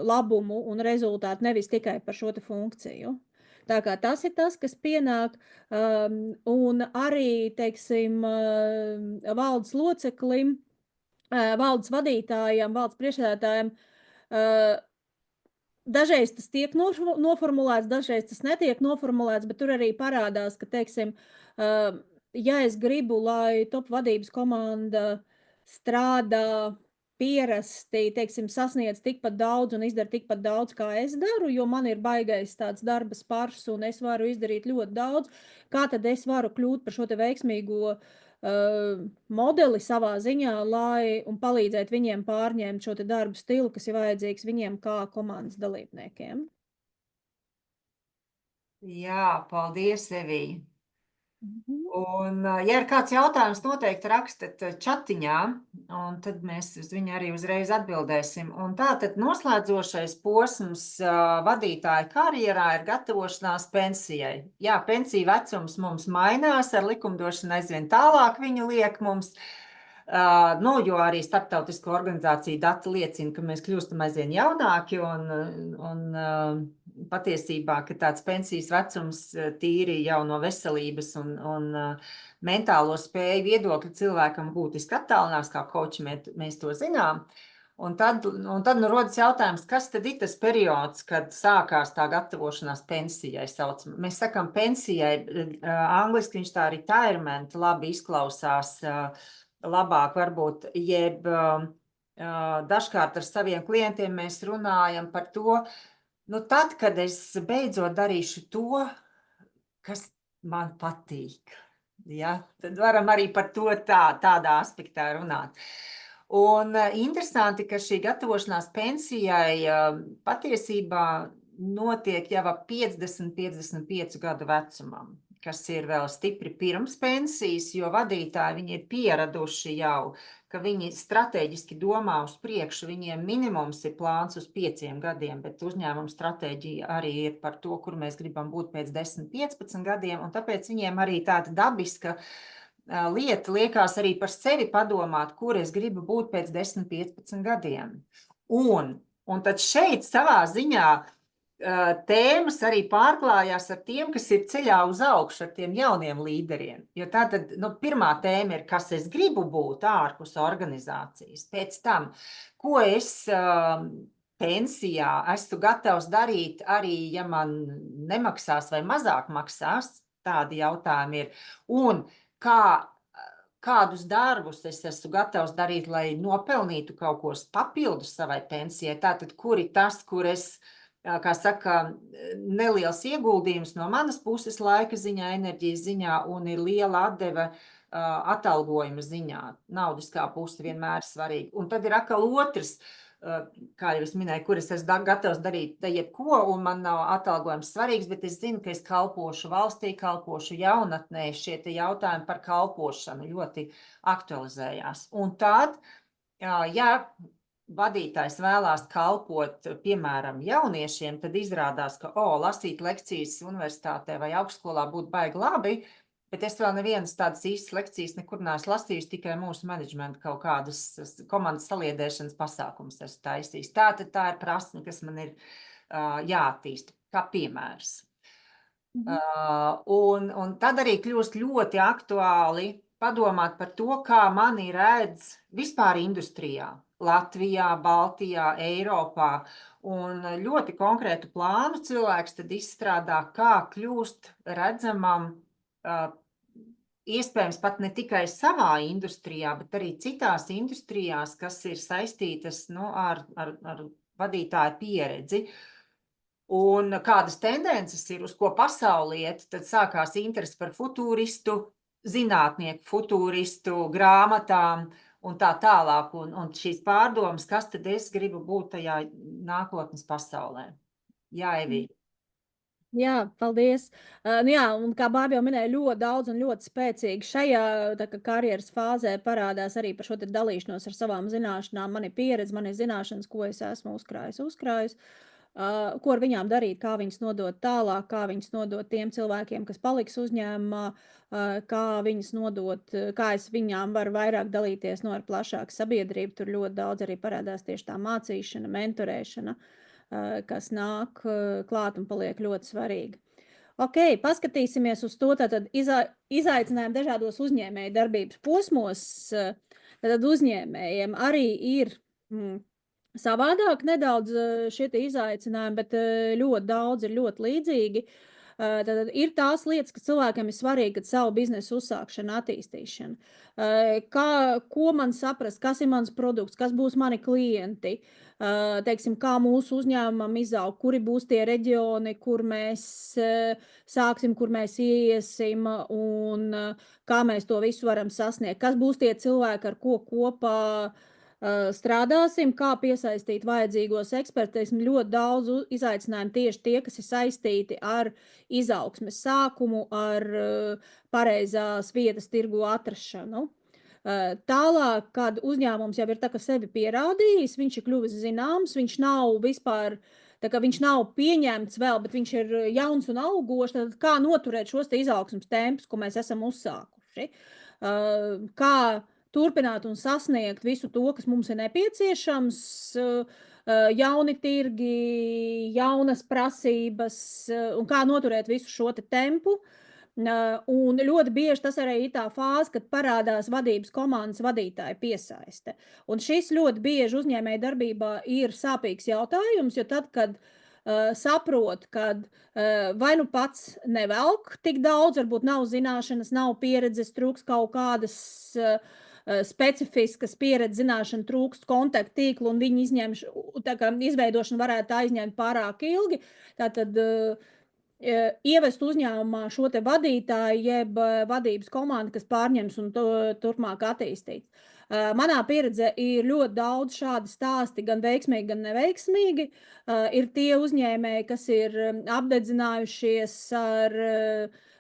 labumu un rezultātu, nevis tikai par šo te funkciju. Tā kā tas ir tas, kas pienāk, un arī, teiksim, valdes loceklim, valdes vadītājiem, valdes priekšsēdētājiem, dažreiz tas tiek noformulēts, dažreiz tas netiek noformulēts, bet tur arī parādās, ka, teiksim, ja es gribu, lai top vadības komanda strādā pierasti, teiksim, sasniedz tikpat daudz un izdara tikpat daudz, kā es daru, jo man ir baigais tāds darba spars un es varu izdarīt ļoti daudz, kā tad es varu kļūt par šo te veiksmīgo modeli savā ziņā, un palīdzēt viņiem pārņemt šo te darbu stilu, kas ir vajadzīgs viņiem kā komandas dalībniekiem. Jā, paldies, Evija. Un, ja ir kāds jautājums, noteikti rakstat čatiņā, un tad mēs uz viņu arī uzreiz atbildēsim. Un tātad noslēdzošais posms vadītāja karjerā ir gatavošanās pensijai. Jā, pensiju vecums mums mainās, ar likumdošanu aizvien tālāk viņu liek mums, jo arī starptautisko organizāciju dati liecina, ka mēs kļūstam aizvien jaunāki un patiesībā, ka tāds pensijas vecums tīri jau no veselības un mentālo spēju viedokļa cilvēkam būtiski attālinās, kā kouči mēs to zinām. Un tad rodas jautājums, kas tad ir tas periods, kad sākās tā gatavošanās pensijai saucam. Mēs sakam pensijai, angliski viņš tā retirement labi izklausās, labāk varbūt, jeb dažkārt ar saviem klientiem mēs runājam par to, tad, kad es beidzot darīšu to, kas man patīk, ja? Tad varam arī par to tādā aspektā runāt. Un interesanti, ka šī gatavošanās pensijai patiesībā notiek jau ap 50-55 gadu vecumam, kas ir vēl stipri pirms pensijas, jo vadītāji viņi ir pieraduši jau, ka viņi strateģiski domā uz priekšu, viņiem minimums ir plāns uz 5 gadiem, bet uzņēmuma stratēģija arī ir par to, kur mēs gribam būt pēc 10-15 gadiem, un tāpēc viņiem arī tāda dabiska lieta liekas arī par sevi padomāt, kur es gribu būt pēc 10-15 gadiem. Un tad šeit savā ziņā tēmas arī pārklājās ar tiem, kas ir ceļā uz augšu, ar tiem jauniem līderiem. Jo tātad, pirmā tēma ir, kas es gribu būt ārpus organizācijas. Pēc tam, ko es pensijā esmu gatavs darīt arī, ja man nemaksās vai mazāk maksās, tādi jautājumi ir. Un kādus darbus es esmu gatavs darīt, lai nopelnītu kaut ko papildus savai pensijai. Tātad, kur ir tas, kur es kā saka, neliels ieguldījums no manas puses laika ziņā, enerģijas ziņā un ir liela atdeve atalgojuma ziņā. Naudiskā puse vienmēr ir svarīga. Un tad ir atkal otrs, kā jau es minēju, kur es esmu gatavs darīt jebko, un man nav atalgojums svarīgs, bet es zinu, ka es kalpošu valstī, kalpošu jaunatnē. Šie te jautājumi par kalpošanu ļoti aktualizējās. Un tad, ja vadītājs vēlās kalpot, piemēram, jauniešiem, tad izrādās, ka, lasīt lekcijas universitātē vai augstskolā būtu baigi labi, bet es vēl nevienas tādas īstas lekcijas nekur neesmu lasījusi, tikai mūsu menedžmenta kaut kādas komandas saliedēšanas pasākums esmu taisījis. Tātad tā ir prasme, kas man ir jāattīst, kā piemērs. Un tad arī kļūst ļoti aktuāli padomāt par to, kā mani redz vispār industrijā. Latvijā, Baltijā, Eiropā, un ļoti konkrētu plānu cilvēks tad izstrādā, kā kļūst redzamam, iespējams pat ne tikai savā industrijā, bet arī citās industrijās, kas ir saistītas ar vadītāju pieredzi. Un kādas tendences ir, uz ko pasauli iet, tad sākās interesi par futūristu, zinātnieku futūristu, grāmatām, un tā tālāk, un šīs pārdomas, kas tad es gribu būt tajā nākotnes pasaulē. Jā, Evija. Jā, paldies. Un kā Bāba jau minēja, ļoti daudz un ļoti spēcīgi šajā karjeras fāzē parādās arī par šo te dalīšanos ar savām zināšanām. Man ir pieredze, man ir zināšanas, ko es esmu uzkrājus. Ko ar viņām darīt, kā viņas nodot tālāk, kā viņas nodot tiem cilvēkiem, kas paliks uzņēmumā, kā viņas nodot, kā es viņām varu vairāk dalīties ar plašāku sabiedrību. Tur ļoti daudz arī parādās tieši tā mācīšana, mentorēšana, kas nāk klāt un paliek ļoti svarīga. Ok, paskatīsimies uz to, tātad izaicinājumi dažādos uzņēmēju darbības posmos. Tātad uzņēmējiem arī ir savādāk nedaudz šie izaicinājumi, bet ļoti daudz ir ļoti līdzīgi. Tad ir tās lietas, kas cilvēkiem ir svarīgi, kad savu biznesu uzsākšana, attīstīšana. Ko man saprast, kas ir mans produkts, kas būs mani klienti, teiksim, kā mūsu uzņēmumam izaug, kuri būs tie reģioni, kur mēs sāksim, kur mēs iesim un kā mēs to visu varam sasniegt, kas būs tie cilvēki, ar ko kopā strādāsim, kā piesaistīt vajadzīgos ekspertus. Ļoti daudz izaicinājumu tieši tie, kas ir saistīti ar izaugsmes sākumu, ar pareizās vietas tirgu atrašanu. Tālāk, kad uzņēmums jau ir tā, ka sevi pierādījis, viņš ir kļuvis zināms, viņš nav vispār, tā kā viņš nav pieņemts vēl, bet viņš ir jauns un augošs, tad kā noturēt šos te izaugsmes tempus, ko mēs esam uzsākuši. Kā turpināt un sasniegt visu to, kas mums ir nepieciešams, jauni tirgi, jaunas prasības un kā noturēt visu šo te tempu. Un ļoti bieži tas arī ir tā fāze, kad parādās vadības komandas vadītāja piesaiste. Un šis ļoti bieži uzņēmēja darbībā ir sāpīgs jautājums, jo tad, kad saprot, kad vai nu pats nevelk tik daudz, varbūt nav zināšanas, nav pieredzes, trūks kaut kādas specifiskas pieredzes, zināšana, trūkst kontaktu tīklu, un viņi izveidošana varētu aizņemt pārāk ilgi. Tātad ievest uzņēmumā šo te vadītāju, jeb vadības komandu, kas pārņems un turpmāk attīstīts. Manā pieredzē ir ļoti daudz šādi stāsti, gan veiksmīgi, gan neveiksmīgi. Ir tie uzņēmēji, kas ir apdedzinājušies ar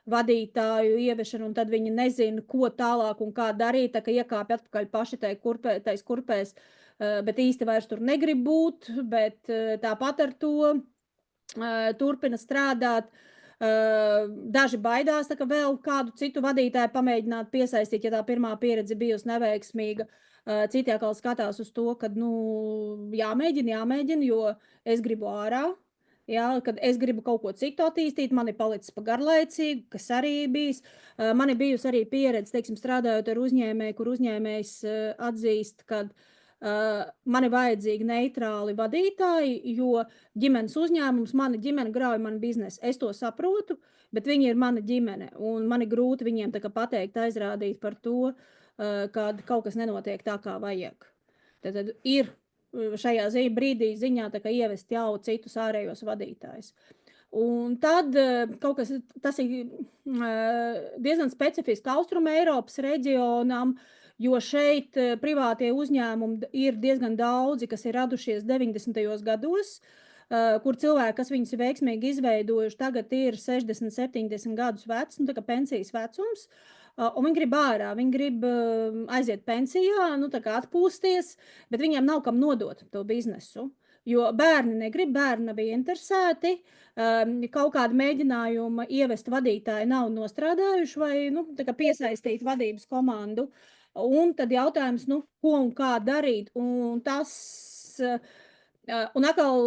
vadītāju ieviešanu, un tad viņi nezina, ko tālāk un kā darīt, tā ka iekāpj atpakaļ paši tais kurpēs, bet īsti vairs tur negrib būt, bet tāpat ar to turpina strādāt. Daži baidās, tā ka vēl kādu citu vadītāju pamēģināt piesaistīt, ja tā pirmā pieredze bijusi neveiksmīga. Citi atkal skatās uz to, ka, jāmēģina, jo es gribu ārā. Jā, kad es gribu kaut ko citu attīstīt, man ir palicis pa garlaicīgu, kas arī bijis. Man ir bijusi arī pieredze, teiksim, strādājot ar uzņēmēju, kur uzņēmējs atzīst, kad man ir vajadzīgi neitrāli vadītāji, jo ģimenes uzņēmums, mana ģimene grauj manu biznesu. Es to saprotu, bet viņi ir mana ģimene, un man ir grūti viņiem tā kā pateikt, aizrādīt par to, kad kaut kas nenotiek tā, kā vajag. Tad ir šajā brīdī ziņā tā kā ievest jau citus ārējos vadītājus. Un tad kaut kas, tas ir diezgan specifiski Austruma Eiropas reģionam, jo šeit privātie uzņēmumi ir diezgan daudzi, kas ir radušies 90. gados, kur cilvēki, kas viņus ir veiksmīgi izveidojuši, tagad ir 60, 70 gadus veci, tā kā pensijas vecums, un viņi grib ārā, viņi grib aiziet pensijā, tā kā atpūsties, bet viņiem nav kam nodot to biznesu, jo bērni negrib, bērni nav interesēti, kaut kāda mēģinājuma ievest vadītāji nav nostrādājuši vai, tā kā piesaistīt vadības komandu. Un tad jautājums, ko un kā darīt, un tas, un atkal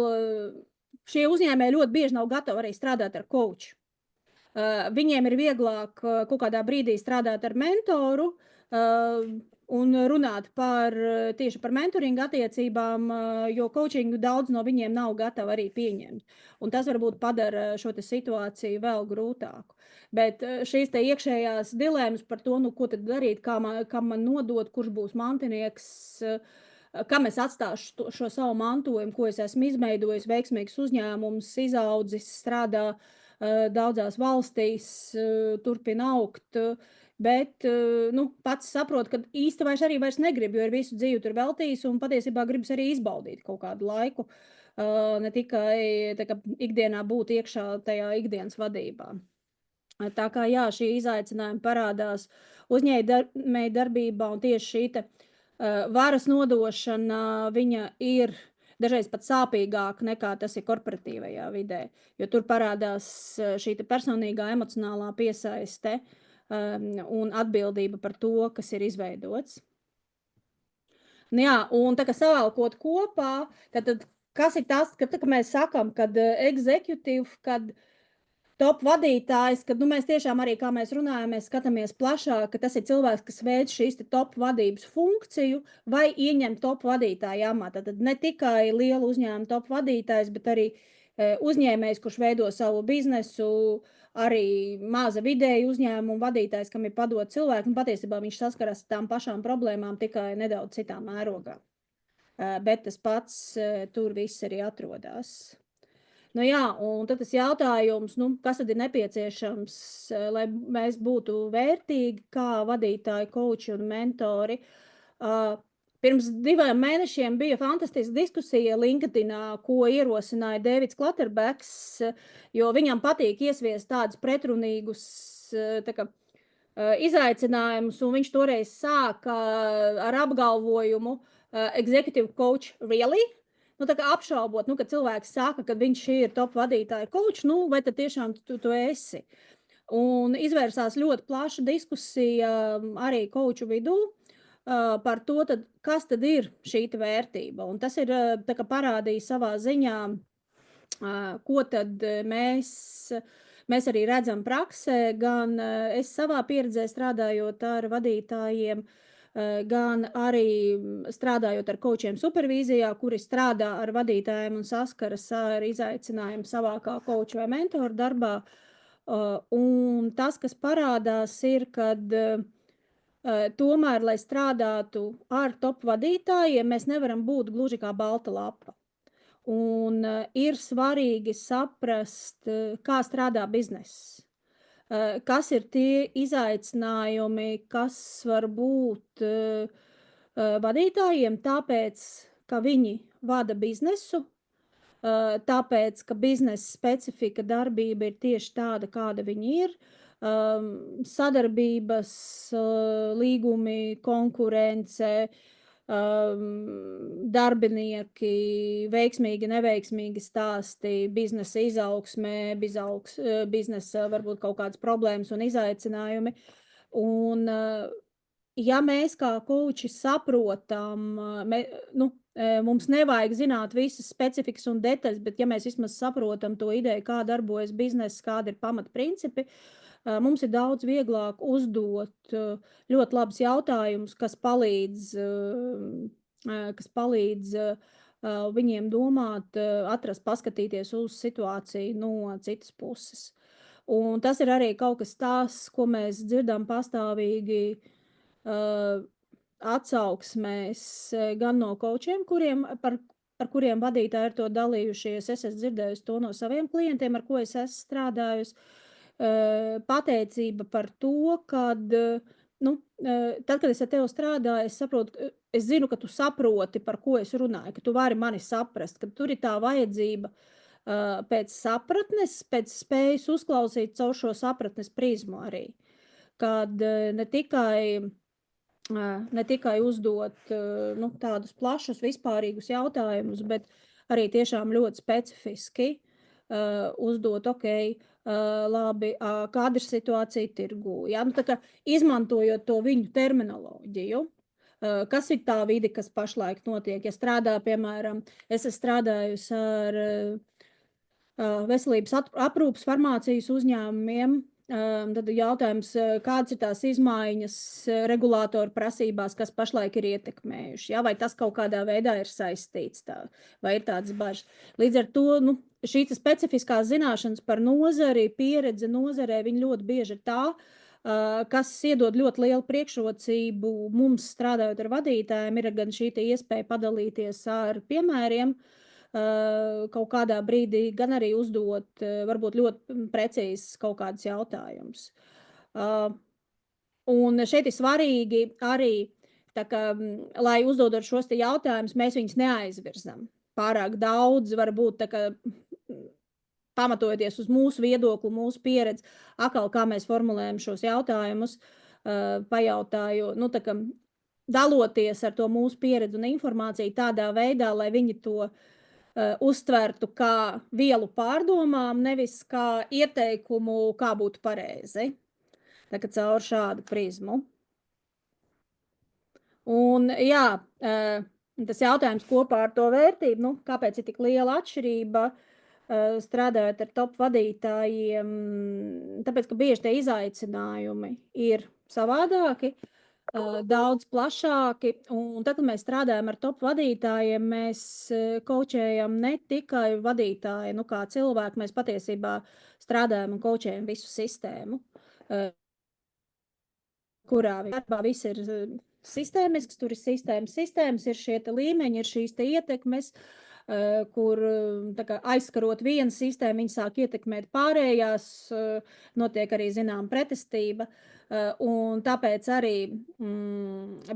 šie uzņēmēji ļoti bieži nav gatavi arī strādāt ar coachu. Viņiem ir vieglāk kaut kādā brīdī strādāt ar mentoru un runāt tieši par mentoringu attiecībām, jo coachingu daudz no viņiem nav gatavi arī pieņemt. Un tas varbūt padara šo situāciju vēl grūtāku. Bet šīs te iekšējās dilemmas par to, ko tad darīt, kam man nodot, kurš būs mantinieks, kam es atstāšu šo savu mantojumu, ko es esmu izveidojis, veiksmīgs uzņēmums, izaudzis, strādā daudzās valstīs, turpina augt, bet pats saprot, ka īsti vairs negrib, jo ir visu dzīvi tur veltījis un patiesībā gribas arī izbaudīt kaut kādu laiku, ne tikai tā, ikdienā būt iekšā tajā ikdienas vadībā. Tā kā jā, šī izaicinājuma parādās uzņēmēju darbībā un tieši šī varas nodošana, viņa ir dažreiz pat sāpīgāk nekā tas ir korporatīvajā vidē, jo tur parādās šī personīgā emocionālā piesaiste un atbildība par to, kas ir izveidots. Jā, un tā kā savalkot kopā, tad kas ir tas, kad mēs sakam, kad executive, kad top vadītājs, kad mēs tiešām arī, kā mēs runājam, mēs skatāmies plašāk, ka tas ir cilvēks, kas veic šīs top vadības funkciju vai ieņem top vadītāja amata. Tad ne tikai liela uzņēmuma top vadītājs, bet arī uzņēmējs, kurš veido savu biznesu, arī maza vidēja uzņēmuma vadītājs, kam ir padot cilvēku, un patiesībā viņš saskaras tām pašām problēmām tikai nedaudz citā mērogā. Bet tas pats tur viss arī atrodas. Jā, un tad tas jautājums, kas tad ir nepieciešams, lai mēs būtu vērtīgi kā vadītāji, koči un mentori. Pirms 2 mēnešiem bija fantastiska diskusija LinkedInā, ko ierosināja Dēvids Klatterbeks, jo viņam patīk iesviest tādus pretrunīgus izaicinājumus, un viņš toreiz sāka ar apgalvojumu executive coach really? Tā kā apšaubot, ka cilvēks saka, ka viņš ir top vadītāja coach, vai tad tiešām tu esi. Un izvērsās ļoti plaša diskusija arī coachu vidū par to, kas tad ir šī vērtība. Un tas ir tā kā parādīja savā ziņā, ko tad mēs arī redzam praksē, gan es savā pieredzē strādājot ar vadītājiem, gan arī strādājot ar coachiem supervīzijā, kuri strādā ar vadītājiem un saskaras ar izaicinājumu savā kā coach vai mentoru darbā. Un tas, kas parādās, ir, kad tomēr, lai strādātu ar top vadītājiem, mēs nevaram būt gluži kā balta lapa. Un ir svarīgi saprast, kā strādā bizness. Kas ir tie izaicinājumi, kas var būt vadītājiem, tāpēc, ka viņi vada biznesu, tāpēc, ka biznesa specifika darbība ir tieši tāda, kāda viņi ir, sadarbības līgumi, konkurence, darbinieki, veiksmīgi, neveiksmīgi stāsti, biznesa izaugsmē, biznesa varbūt kaut kādas problēmas un izaicinājumi. Un, ja mēs kā kouči saprotam, mums nevajag zināt visas specifikas un detaļas, bet ja mēs vismaz saprotam to ideju, kā darbojas bizness, kādi ir pamatprincipi, mums ir daudz vieglāk uzdot ļoti labus jautājumus, kas palīdz viņiem domāt, atrast, paskatīties uz situāciju no citas puses. Un tas ir arī kaut kas tās, ko mēs dzirdam pastāvīgi atsauksmēs gan no koučiem, par kuriem vadītāji ir to dalījušies. Es esmu dzirdējusi to no saviem klientiem, ar ko es esmu strādājusi. Pateicība par to, kad, tad, kad es ar tevi strādāju, es saprotu, es zinu, ka tu saproti, par ko es runāju, ka tu vari mani saprast, ka tur ir tā vajadzība pēc sapratnes, pēc spējas uzklausīt caur šo sapratnes prizmu arī. Kad ne tikai uzdot tādus plašus, vispārīgus jautājumus, bet arī tiešām ļoti specifiski uzdot, labi, kāda ir situācija tirgū. Ja? Tā kā izmantojot to viņu terminoloģiju, kas ir tā vide, kas pašlaik notiek. Ja strādā, piemēram, es esmu strādājusi ar veselības aprūpas farmācijas uzņēmumiem, tad jautājums, kādas ir tās izmaiņas regulātoru prasībās, kas pašlaik ir ietekmējuši, ja? Vai tas kaut kādā veidā ir saistīts, vai ir tādas bažas. Līdz ar to, šīs specifiskās zināšanas par nozari, pieredze nozarē, viņi ļoti bieži ir tā, kas iedod ļoti lielu priekšrocību mums strādājot ar vadītājiem, ir gan šī iespēja padalīties ar piemēriem, kaut kādā brīdī, gan arī uzdot varbūt ļoti precīzes kaut kādus jautājumus. Un šeit ir svarīgi arī, lai uzdodot šos te jautājumus, mēs viņus neaizvirzam pārāk daudz, varbūt pamatojoties uz mūsu viedokli, mūsu pieredzi, atkal kā mēs formulējam šos jautājumus, pajautāju, daloties ar to mūsu pieredzi un informāciju tādā veidā, lai viņi to uztvertu kā vielu pārdomām, nevis kā ieteikumu, kā būtu pareizi. Tā kā caur šādu prizmu. Un jā, tas jautājums kopā ar to vērtību, kāpēc ir tik liela atšķirība strādājot ar top vadītājiem, tāpēc, ka bieži tie izaicinājumi ir savādāki, daudz plašāki, un tad, kad mēs strādājam ar top vadītājiem, mēs koučējam ne tikai vadītāju, kā cilvēku, mēs patiesībā strādājam un koučējam visu sistēmu, kurā darbā viss ir sistēmisks, tur ir sistēmas, ir šie līmeņi, ir šīs ietekmes, kur aizskarot vienu sistēmu, viņi sāk ietekmēt pārējās, notiek arī zinām pretestība, un tāpēc arī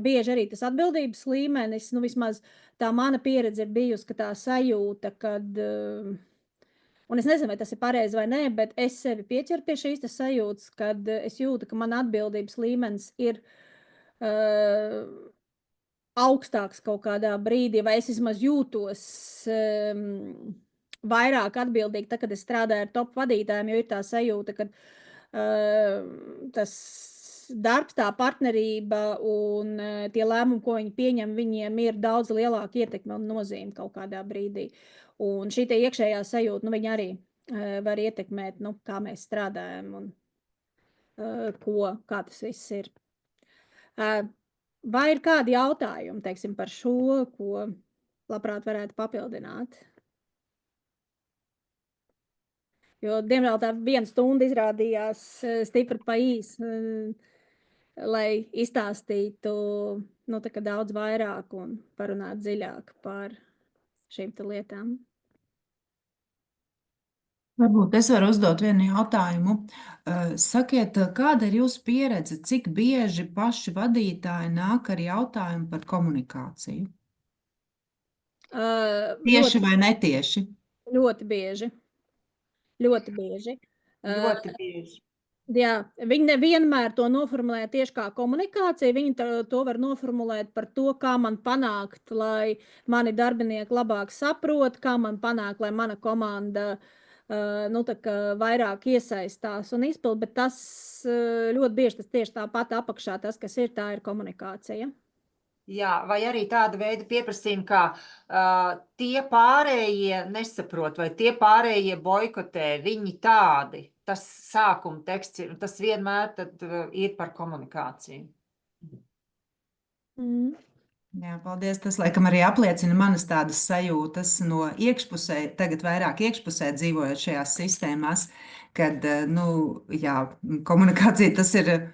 bieži arī tas atbildības līmenis, vismaz tā mana pieredze ir bijusi, ka tā sajūta, kad, un es nezinu, vai tas ir pareizi vai nē, bet es sevi pieķeru pie šīs sajūtas, kad es jūtu, ka man atbildības līmenis ir augstāks kaut kādā brīdī, vai es vismaz jūtos vairāk atbildīgi, tad, kad es strādāju ar top vadītājiem, jo ir tā sajūta, ka tas darbs, tā partnerība un tie lēmumi, ko viņi pieņem, viņiem ir daudz lielāka ietekme un nozīme kaut kādā brīdī. Un šī te iekšējā sajūta, viņi arī var ietekmēt, kā mēs strādājam un kā tas viss ir. Vai ir kādi jautājumi, teiksim, par šo, ko labprāt varētu papildināt? Jo, diemžēl, tā 1 stunda izrādījās stipri pa īs, lai izstāstītu daudz vairāk un parunāt dziļāk par šīm lietām. Varbūt es varu uzdot vienu jautājumu. Sakiet, kāda ir jūsu pieredze, cik bieži paši vadītāji nāk ar jautājumu par komunikāciju? Tieši vai netieši? Ļoti bieži. Ļoti bieži. Ļoti bieži. Jā, viņi nevienmēr to noformulē tieši kā komunikācija, viņi to var noformulēt par to, kā man panākt, lai mani darbinieki labāk saprot, kā man panākt, lai mana komanda vairāk iesaistās un izpild, bet tas ļoti bieži tas tieši tāpat apakšā, tas, kas ir, tā ir komunikācija. Jā, vai arī tāda veida pieprasījumi, kā tie pārējie nesaprot, vai tie pārējie boikotē, viņi tādi. Tas sākuma teksts ir, tas vienmēr tad ir par komunikāciju. Jā, paldies. Tas, laikam, arī apliecina manas tādas sajūtas no iekšpusē, tagad vairāk iekšpusē dzīvojot šajās sistēmās, kad, jā, komunikācija tas ir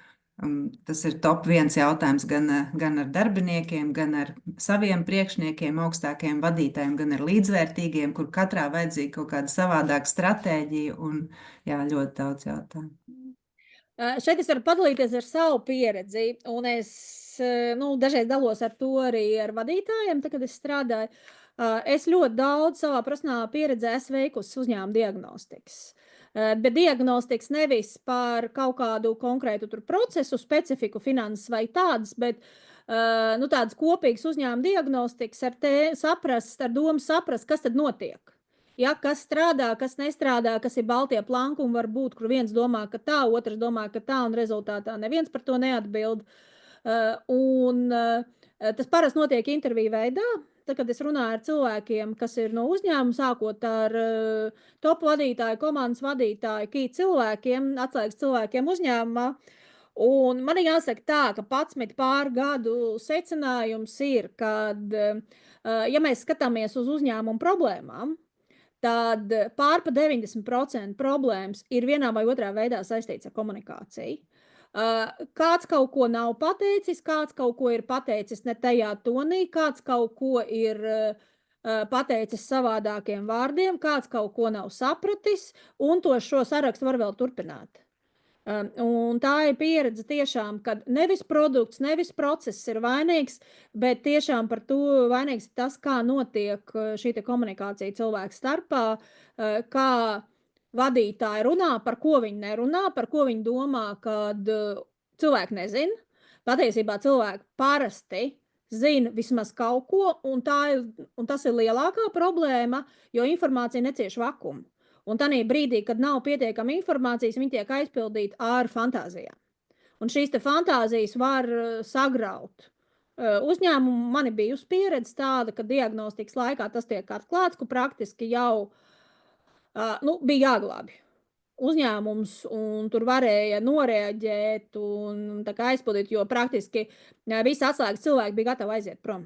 top 1 jautājums gan ar darbiniekiem, gan ar saviem priekšniekiem, augstākiem vadītājiem, gan ar līdzvērtīgiem, kur katrā vajadzīga kaut kāda savādāka stratēģija un, jā, ļoti daudz jautājumu. Šeit es varu padalīties ar savu pieredzi, un es dažreiz dalos ar to arī ar vadītājiem, tad, kad es strādāju. Es ļoti daudz savā profesionālā pieredzē esmu veikusi uzņēmuma diagnostikas. Bet diagnostikas nevis par kaut kādu konkrētu procesu, specifiku, finanses vai tādas, bet tādas kopīgas uzņēmuma diagnostikas ar domu saprast, kas tad notiek. Ja, kas strādā, kas nestrādā, kas ir baltie plankumi, var būt, kur viens domā, ka tā, otrs domā, ka tā, un rezultātā neviens par to neatbild. Tas parasti notiek interviju veidā. Tad, kad es runāju ar cilvēkiem, kas ir no uzņēmuma, sākot ar top vadītāju, komandas vadītāju, key cilvēkiem, atslēgas cilvēkiem uzņēmumā. Un man jāsaka tā, ka 11 pār gadu secinājums ir, kad, ja mēs skatāmies uz uzņēmumu problēmām, tad pār pa 90% problēmas ir vienā vai otrā veidā saistīts ar komunikāciju. Kāds kaut ko nav pateicis, kāds kaut ko ir pateicis ne tajā tonī, kāds kaut ko ir pateicis savādākiem vārdiem, kāds kaut ko nav sapratis, un šo sarakstu var vēl turpināt. Un tā ir pieredze tiešām, kad nevis produkts, nevis process ir vainīgs, bet tiešām par to vainīgs ir tas, kā notiek šī komunikācija cilvēku starpā, kā vadītāji runā, par ko viņi nerunā, par ko viņi domā, kad cilvēki nezin. Patiesībā cilvēki parasti zina vismaz kaut ko, un tas ir lielākā problēma, jo informācija necieš vakumu. Un tādā brīdī, kad nav pietiekama informācijas, viņi tiek aizpildīti ar fantāzijām. Un šīs fantāzijas var sagraut uzņēmumu. Man ir bijusi pieredze tāda, ka diagnostikas laikā tas tiek atklāts, ka praktiski jau bija jāglābj uzņēmums, un tur varēja noreaģēt un aizpildīt, jo praktiski visi atslēgas cilvēki bija gatavi aiziet prom.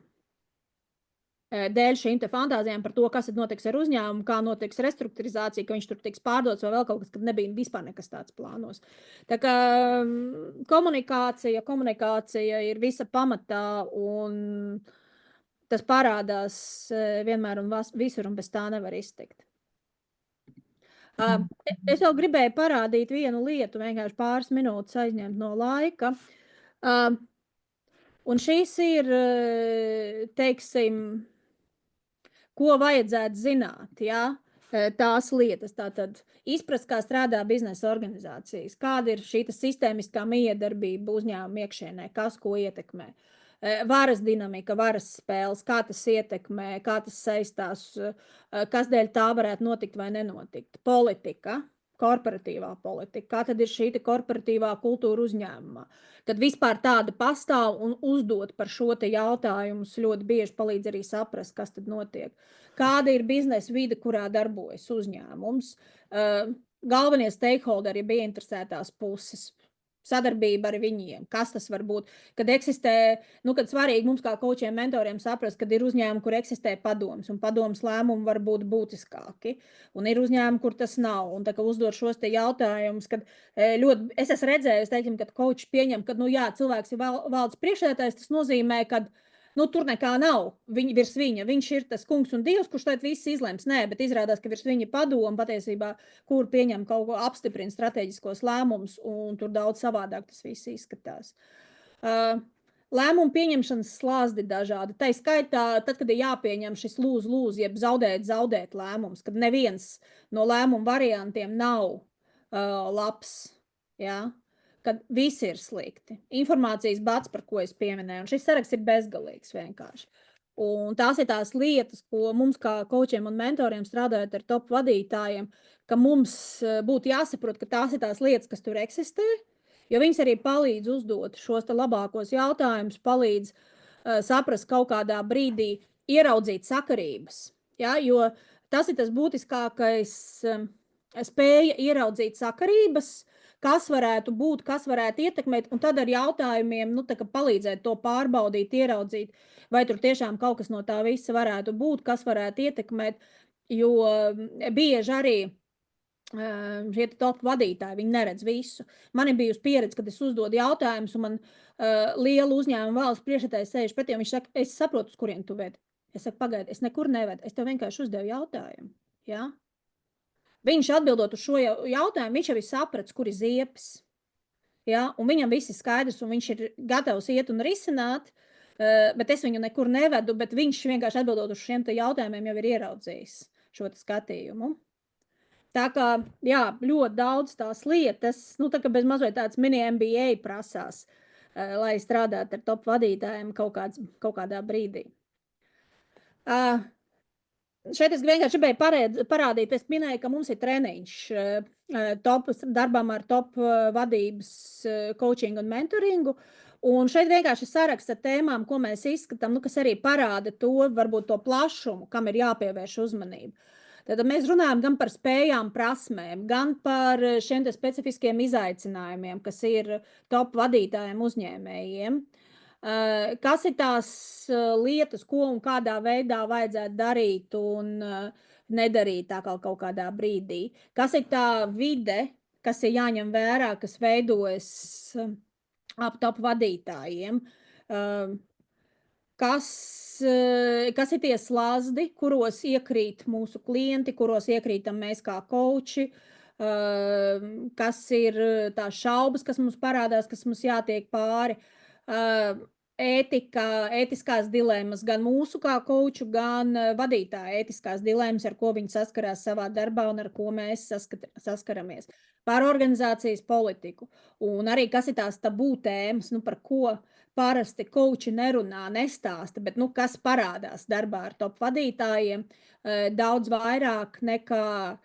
Dēļ šīm fantāzijām par to, kas notiks ar uzņēmumu, kā notiks restruktūrizācija, ka viņš tur tiks pārdots vai vēl kaut kas, kad nebija vispār nekas tāds plānos. Tā kā komunikācija ir visa pamatā, un tas parādās vienmēr un visur, un bez tā nevar iztikt. Es vēl gribēju parādīt vienu lietu, vienkārši pāris minūtes aizņemt no laika. Un šīs ir, teiksim, ko vajadzētu zināt, ja? Tās lietas, tātad izprast, kā strādā biznesa organizācijas, kāda ir šī sistēmiskā miedarbība uzņēmuma iekšienē, kas ko ietekmē. Varas dinamika, varas spēles, kā tas ietekmē, kā tas saistās, kas dēļ tā varētu notikt vai nenotikt. Politika, korporatīvā politika, kā tad ir šī korporatīvā kultūra uzņēmumā. Kad vispār tāda pastāv un uzdot par šo jautājumus ļoti bieži palīdz arī saprast, kas tad notiek. Kāda ir biznesa vide, kurā darbojas uzņēmums, galvenie stakeholderi, ja bija interesētās puses, sadarbība ar viņiem, kas tas var būt, kad eksistē, kad svarīgi mums kā kočiem, mentoriem saprast, kad ir uzņēmumi, kur eksistē padoms, un padoms lēmumi var būt būtiskāki, un ir uzņēmumi, kur tas nav, un tā kā uzdot šos jautājumus, kad ļoti, es esmu redzējis, teiksim, kad koči pieņem, kad, cilvēks ir valdes priekšsēdētājs, tas nozīmē, kad tur nekā nav virs viņa. Viņš ir tas kungs un dievs, kurš tad viss izlems. Nē, bet izrādās, ka virs viņa padoma patiesībā, kur pieņem kaut ko apstiprina strateģiskos lēmumus, un tur daudz savādāk tas viss izskatās. Lēmumu pieņemšanas slāzdi dažādi. Tā skaitā, tad, kad ir jāpieņem šis lūz, jeb zaudēt lēmums, kad neviens no lēmumu variantiem nav labs. Ja? Kad viss ir slikti. Informācijas bats, par ko es pieminēju, un šis saraksts ir bezgalīgs vienkārši. Un tās ir tās lietas, ko mums kā kočiem un mentoriem strādājot ar top vadītājiem, ka mums būtu jāsaprot, ka tās ir tās lietas, kas tur eksistē, jo viņas arī palīdz uzdot šos labākos jautājumus, palīdz saprast kaut kādā brīdī, ieraudzīt sakarības. Ja? Jo tas ir tas būtiskākais, spēja ieraudzīt sakarības, kas varētu būt, kas varētu ietekmēt, un tad ar jautājumiem palīdzēt to pārbaudīt, ieraudzīt, vai tur tiešām kaut kas no tā visa varētu būt, kas varētu ietekmēt, jo bieži arī šie top vadītāji, viņi neredz visu. Man ir bijusi pieredze, kad es uzdodu jautājumus, un man lielu uzņēmumu valsts priekšētājs sēž pretī, un viņš saka, es saprotu, uz kurien tu ved. Es saku, pagaidi, es nekur nevedu, es tev vienkārši uzdevu jautājumu. Ja? Viņš atbildot uz šo jautājumu, viņš jau ir sapratis, kur ir ziepes. Ja? Un viņam viss ir skaidrs, un viņš ir gatavs iet un risināt, bet es viņu nekur nevedu, bet viņš vienkārši atbildot uz šiem jautājumiem jau ir ieraudzījis šo skatījumu. Tā kā, jā, ļoti daudz tās lietas, tā kā bez mazliet tāds mini MBA prasās, lai strādātu ar top vadītājiem kaut kādā brīdī. Šeit es vienkārši gribēju parādīt, es minēju, ka mums ir treniņš darbam ar top vadības coachingu un mentoringu, un šeit vienkārši saraksts ar tēmām, ko mēs izskatām, kas arī parāda to, varbūt to plašumu, kam ir jāpievērš uzmanība. Tad mēs runājam gan par spējām, prasmēm, gan par šiem specifiskiem izaicinājumiem, kas ir top vadītājiem, uzņēmējiem. Kas ir tās lietas, ko un kādā veidā vajadzētu darīt un nedarīt tā kaut kādā brīdī? Kas ir tā vide, kas ir jāņem vērā, kas veidojas ap top vadītājiem? Kas ir tie slazdi, kuros iekrīt mūsu klienti, kuros iekrītam mēs kā koči, kas ir tās šaubas, kas mums parādās, kas mums jātiek pāri, ētiskās dilemmas, gan mūsu kā koču, gan vadītāja ētiskās dilemmas, ar ko viņi saskarās savā darbā un ar ko mēs saskaramies. Par organizācijas politiku. Un arī kas ir tās tabū tēmas, par ko parasti koči nerunā, nestāsta, bet kas parādās darbā ar top vadītājiem daudz vairāk nekā,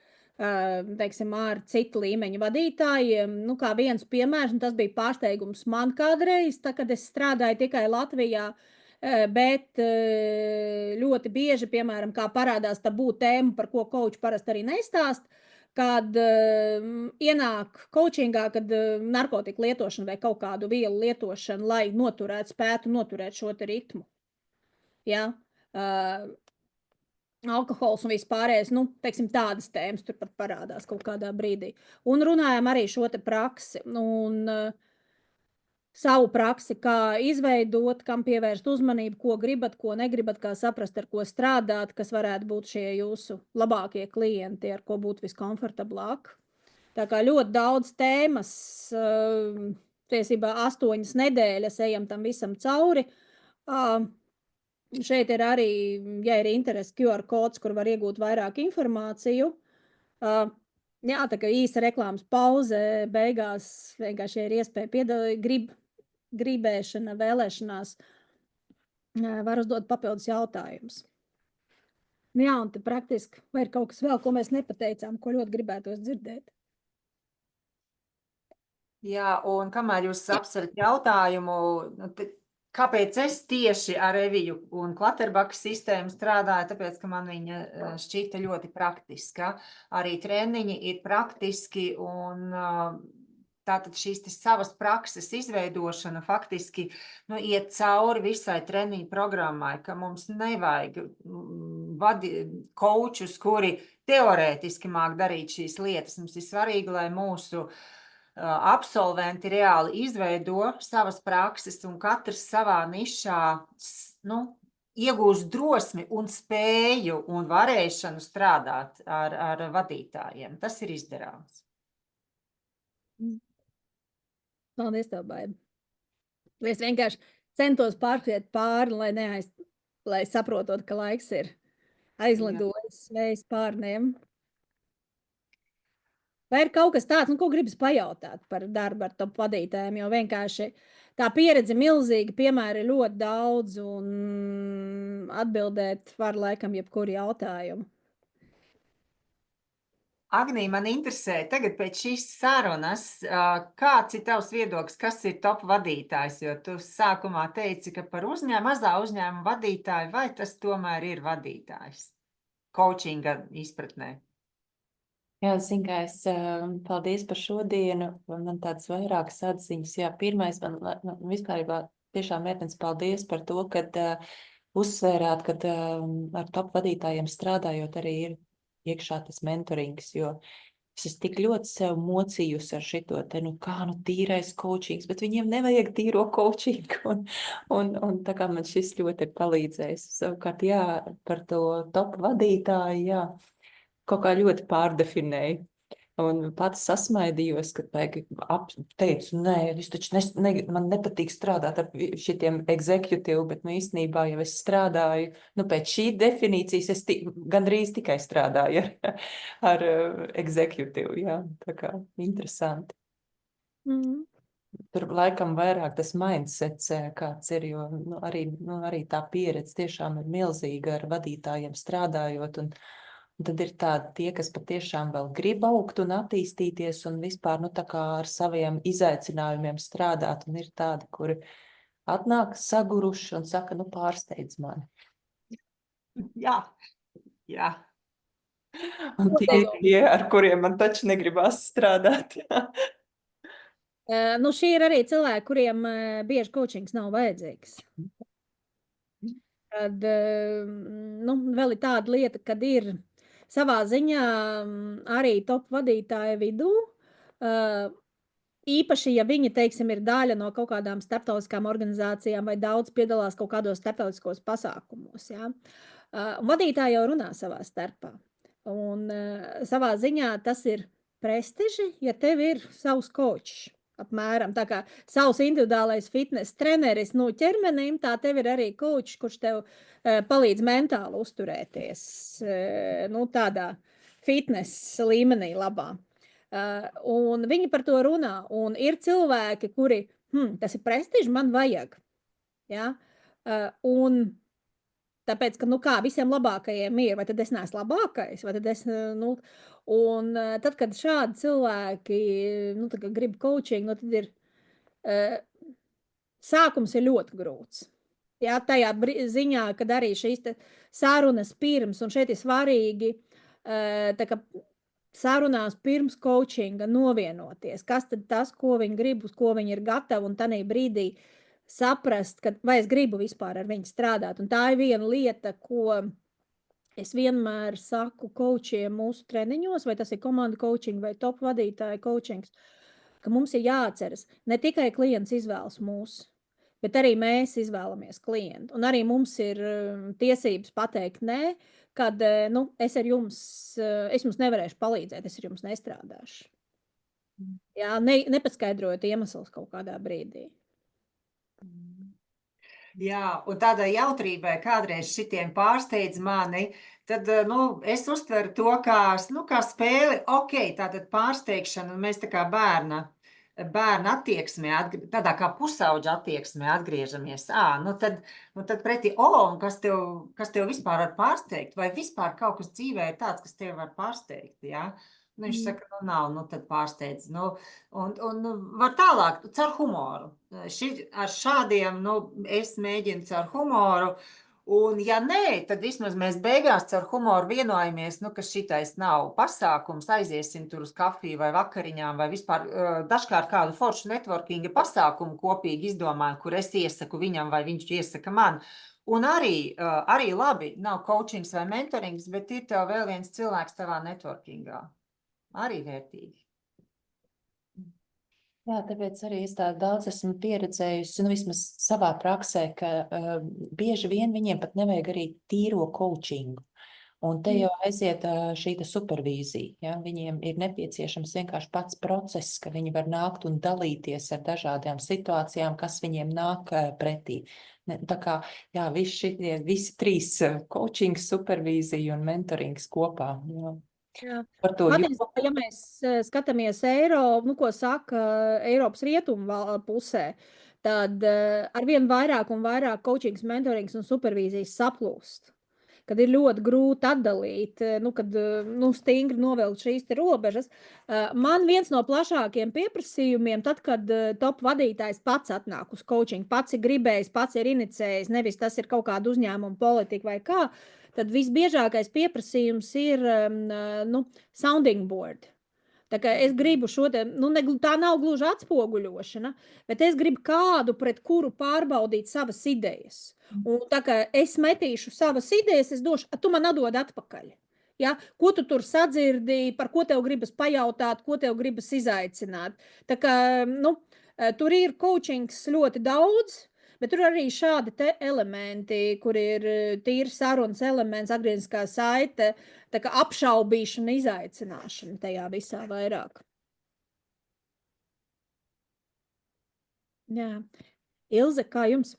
teiksim, ar citu līmeņu vadītājiem. Kā viens piemērs, un tas bija pārsteigums man kādreiz, kad es strādāju tikai Latvijā, bet ļoti bieži, piemēram, kā parādās tabū tēma, par ko koči parasti arī nestāst, kad ienāk coachingā, kad narkotiku lietošana vai kaut kādu vielu lietošana, lai spētu noturēt šo ritmu. Ja? Alkohols un vispārējais, teiksim, tādas tēmas tur pat parādās kaut kādā brīdī. Un runājam arī šo te praksi un savu praksi, kā izveidot, kam pievērst uzmanību, ko gribat, ko negribat, kā saprast, ar ko strādāt, kas varētu būt šie jūsu labākie klienti, ar ko būt viskomfortablāk. Tā kā ļoti daudz tēmas, tiesībā 8 nedēļas ejam tam visam cauri. Šeit ir arī, ja ir interesi, QR kods, kur var iegūt vairāk informāciju. Jā, tā kā īsa reklāmas pauze, beigās vienkārši ir iespēja gribēšana, vēlēšanās, var uzdot papildus jautājumus. Jā, un te praktiski, vai ir kaut kas vēl, ko mēs nepateicām, ko ļoti gribētos dzirdēt? Jā, un kamēr jūs apsverat jautājumu, kāpēc es tieši ar Eviju un Klatterbakas sistēmu strādāju, tāpēc, ka man viņa šķita ļoti praktiska. Arī treniņi ir praktiski un tātad šīs savas prakses izveidošana faktiski iet cauri visai treniņu programmai, ka mums nevajag kočus, kuri teorētiski māk darīt šīs lietas. Mums ir svarīgi, lai mūsu absolventi reāli izveido savas prakses un katrs savā nišā iegūst drosmi un spēju un varēšanu strādāt ar vadītājiem. Tas ir izdarāms. Paldies tev, Baiba. Es vienkārši centos pārskriet pāri, lai saprotot, ka laiks ir aizlidojis vējas pārniem. Vai ir kaut kas tāds, ko gribas pajautāt par darbu ar top vadītājiem, jo vienkārši tā pieredze milzīga, piemēri ļoti daudz un atbildēt var laikam jebkuru jautājumu. Agnī, man interesē, tagad pēc šīs sarunas, kāds ir tavs viedoklis, kas ir top vadītājs? Jo tu sākumā teici, ka par mazā uzņēmuma vadītāju, vai tas tomēr ir vadītājs? Coachinga izpratnē. Jā, zin, kā es paldies par šodienu. Man tādas vairākas atziņas. Jā, pirmais, man vispārībā tiešām Mērtens paldies par to, kad uzsvērāt, kad ar top vadītājiem strādājot arī ir iekšā tas mentorings, jo es esmu tik ļoti sev mocījusi ar šito te, tīrais coachings, bet viņiem nevajag tīro coachingu, un tā kā man šis ļoti ir palīdzējis. Savukārt, jā, par to top vadītāju, jā, kaut kā ļoti pārdefinēju. Un pats sasmaidījos, kad teicu, nē, es taču man nepatīk strādāt ar šitiem executive, bet īstenībā jau es strādāju, pēc šī definīcijas es gandrīz tikai strādāju ar executive, jā, tā kā interesanti. Tur laikam vairāk tas mindsets, kāds ir, jo arī tā pieredze tiešām ir milzīga ar vadītājiem strādājot, un tad ir tādi tie, kas patiešām vēl grib augt un attīstīties un vispār, tā kā ar saviem izaicinājumiem strādāt, un ir tādi, kuri atnāk saguruši un saka, pārsteidz mani. Jā, jā. Un tie, ar kuriem man taču negribas strādāt. Šie ir arī cilvēki, kuriem bieži coachings nav vajadzīgs. Tad, vēl ir tāda lieta, kad ir savā ziņā arī top vadītāja vidū, īpaši, ja viņi, teiksim, ir daļa no kaut kādām starptautiskām organizācijām vai daudz piedalās kaut kādos starptautiskos pasākumos, jā. Vadītāji jau runā savā starpā. Un savā ziņā tas ir prestiži, ja tev ir savs kočs. Apmēram tā kā savs individuālais fitness treneris ķermenim, tā tev ir arī kočs, kurš tev palīdz mentāli uzturēties tādā fitness līmenī labā. Un viņi par to runā. Un ir cilvēki, kuri, tas ir prestiži, man vajag. Ja? Un tāpēc, ka, visiem labākajiem ir, vai tad es neesmu labākais, vai tad es, un tad, kad šādi cilvēki, grib coaching, tad ir, sākums ir ļoti grūts. Jā, tajā ziņā, kad arī šīs sarunas pirms, un šeit ir svarīgi, tā kā sarunās pirms coachinga novienoties, kas tad tas, ko viņi grib, uz ko viņi ir gatavi, un tanī brīdī saprast, vai es gribu vispār ar viņu strādāt. Un tā ir viena lieta, ko es vienmēr saku coachiem mūsu treniņos, vai tas ir komandu coaching vai top vadītāja coachings, ka mums ir jāatceras, ne tikai klients izvēlas mūs, bet arī mēs izvēlamies klientu. Un arī mums ir tiesības pateikt nē, kad es jums nevarēšu palīdzēt, es ar jums nestrādāšu. Jā, nepaskaidrojot iemeslus kaut kādā brīdī. Jā, un tādai jautrībai kādreiz šitiem pārsteidz mani, tad es uztveru to kā spēli, tātad pārsteigšana, un mēs tā kā bērna attieksmē, tādā kā pusauģa attieksmē atgriežamies. Tad pretī, kas tev vispār var pārsteigt? Vai vispār kaut kas dzīvē ir tāds, kas tev var pārsteigt? Ja? Viņš saka, nav, tad pārsteidz. Un var tālāk, caur humoru. Ar šādiem, es mēģinu caur humoru. Un ja nē, tad vismaz mēs beigās caur humoru vienojamies, ka šitais nav pasākums, aiziesim tur uz kafiju vai vakariņām, vai vispār dažkārt kādu foršu networkinga pasākumu kopīgi izdomājam, kur es iesaku viņam vai viņš iesaka man. Un arī labi, nav coachings vai mentorings, bet ir tev vēl viens cilvēks tavā networkingā. Arī vērtīgi. Jā, tāpēc arī es tā daudz esmu pieredzējusi, vismaz savā praksē, ka bieži vien viņiem pat nevajag arī tīro coachingu. Un te jau aiziet šī supervīzija. Ja? Viņiem ir nepieciešams vienkārši pats process, ka viņi var nākt un dalīties ar dažādām situācijām, kas viņiem nāk pretī. Tā kā, jā, visi trīs coachings, supervīzija un mentorings kopā. Jā. Jā. Par to Patiesībā, ja mēs skatāmies ko saka Eiropas rietumu pusē, tad arvien vairāk un vairāk coachings, mentorings un supervīzijas saplūst. Kad ir ļoti grūti atdalīt, kad stingri novilkt šīs te robežas. Man viens no plašākiem pieprasījumiem, tad, kad top vadītājs pats atnāk uz coaching, pats ir gribējis, pats ir inicējis, nevis tas ir kaut kāda uzņēmuma politika vai kā, tad visbiežākais pieprasījums ir sounding board. Tā kā es gribu šo te, tā nav gluži atspoguļošana, bet es gribu kādu, pret kuru pārbaudīt savas idejas. Un tā kā es metīšu savas idejas, es došu, tu man atdod atpakaļ. Ja? Ko tu tur sadzirdi, par ko tev gribas pajautāt, ko tev gribas izaicināt. Tā kā, tur ir coachings ļoti daudz, bet tur arī šādi te elementi, kur ir tīri sarunas elements, atgriezniskā saite, tā kā apšaubīšana, izaicināšana tajā visā vairāk. Jā. Ilze, kā jums?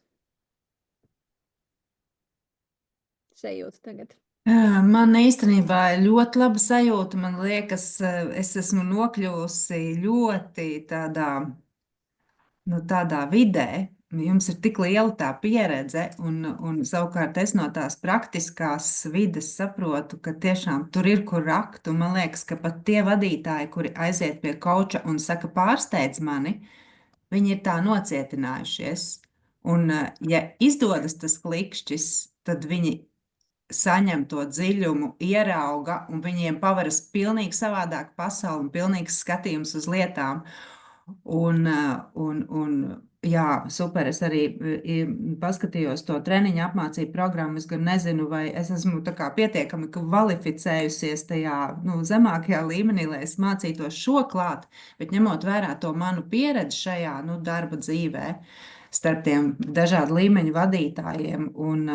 Sajūta tagad. Man īstenībā ir ļoti laba sajūta. Man liekas, es esmu nokļuvusi ļoti tādā vidē. Jums ir tik liela tā pieredze, un savukārt es no tās praktiskās vides saprotu, ka tiešām tur ir kur rakt. Un man liekas, ka pat tie vadītāji, kuri aiziet pie kauča un saka, pārsteidz mani, viņi ir tā nocietinājušies. Un, ja izdodas tas klikšķis, tad viņi saņem to dziļumu, ierauga, un viņiem paveras pilnīgi savādāk pasauli un pilnīgs skatījums uz lietām. Jā, super, es arī paskatījos to treniņu apmācību programmu. Es gan nezinu, vai es esmu tā kā pietiekami kvalificējusies tajā zemākajā līmenī, lai es mācītos šo klāt, bet ņemot vērā to manu pieredzi šajā darba dzīvē starp tiem dažādu līmeņu vadītājiem, un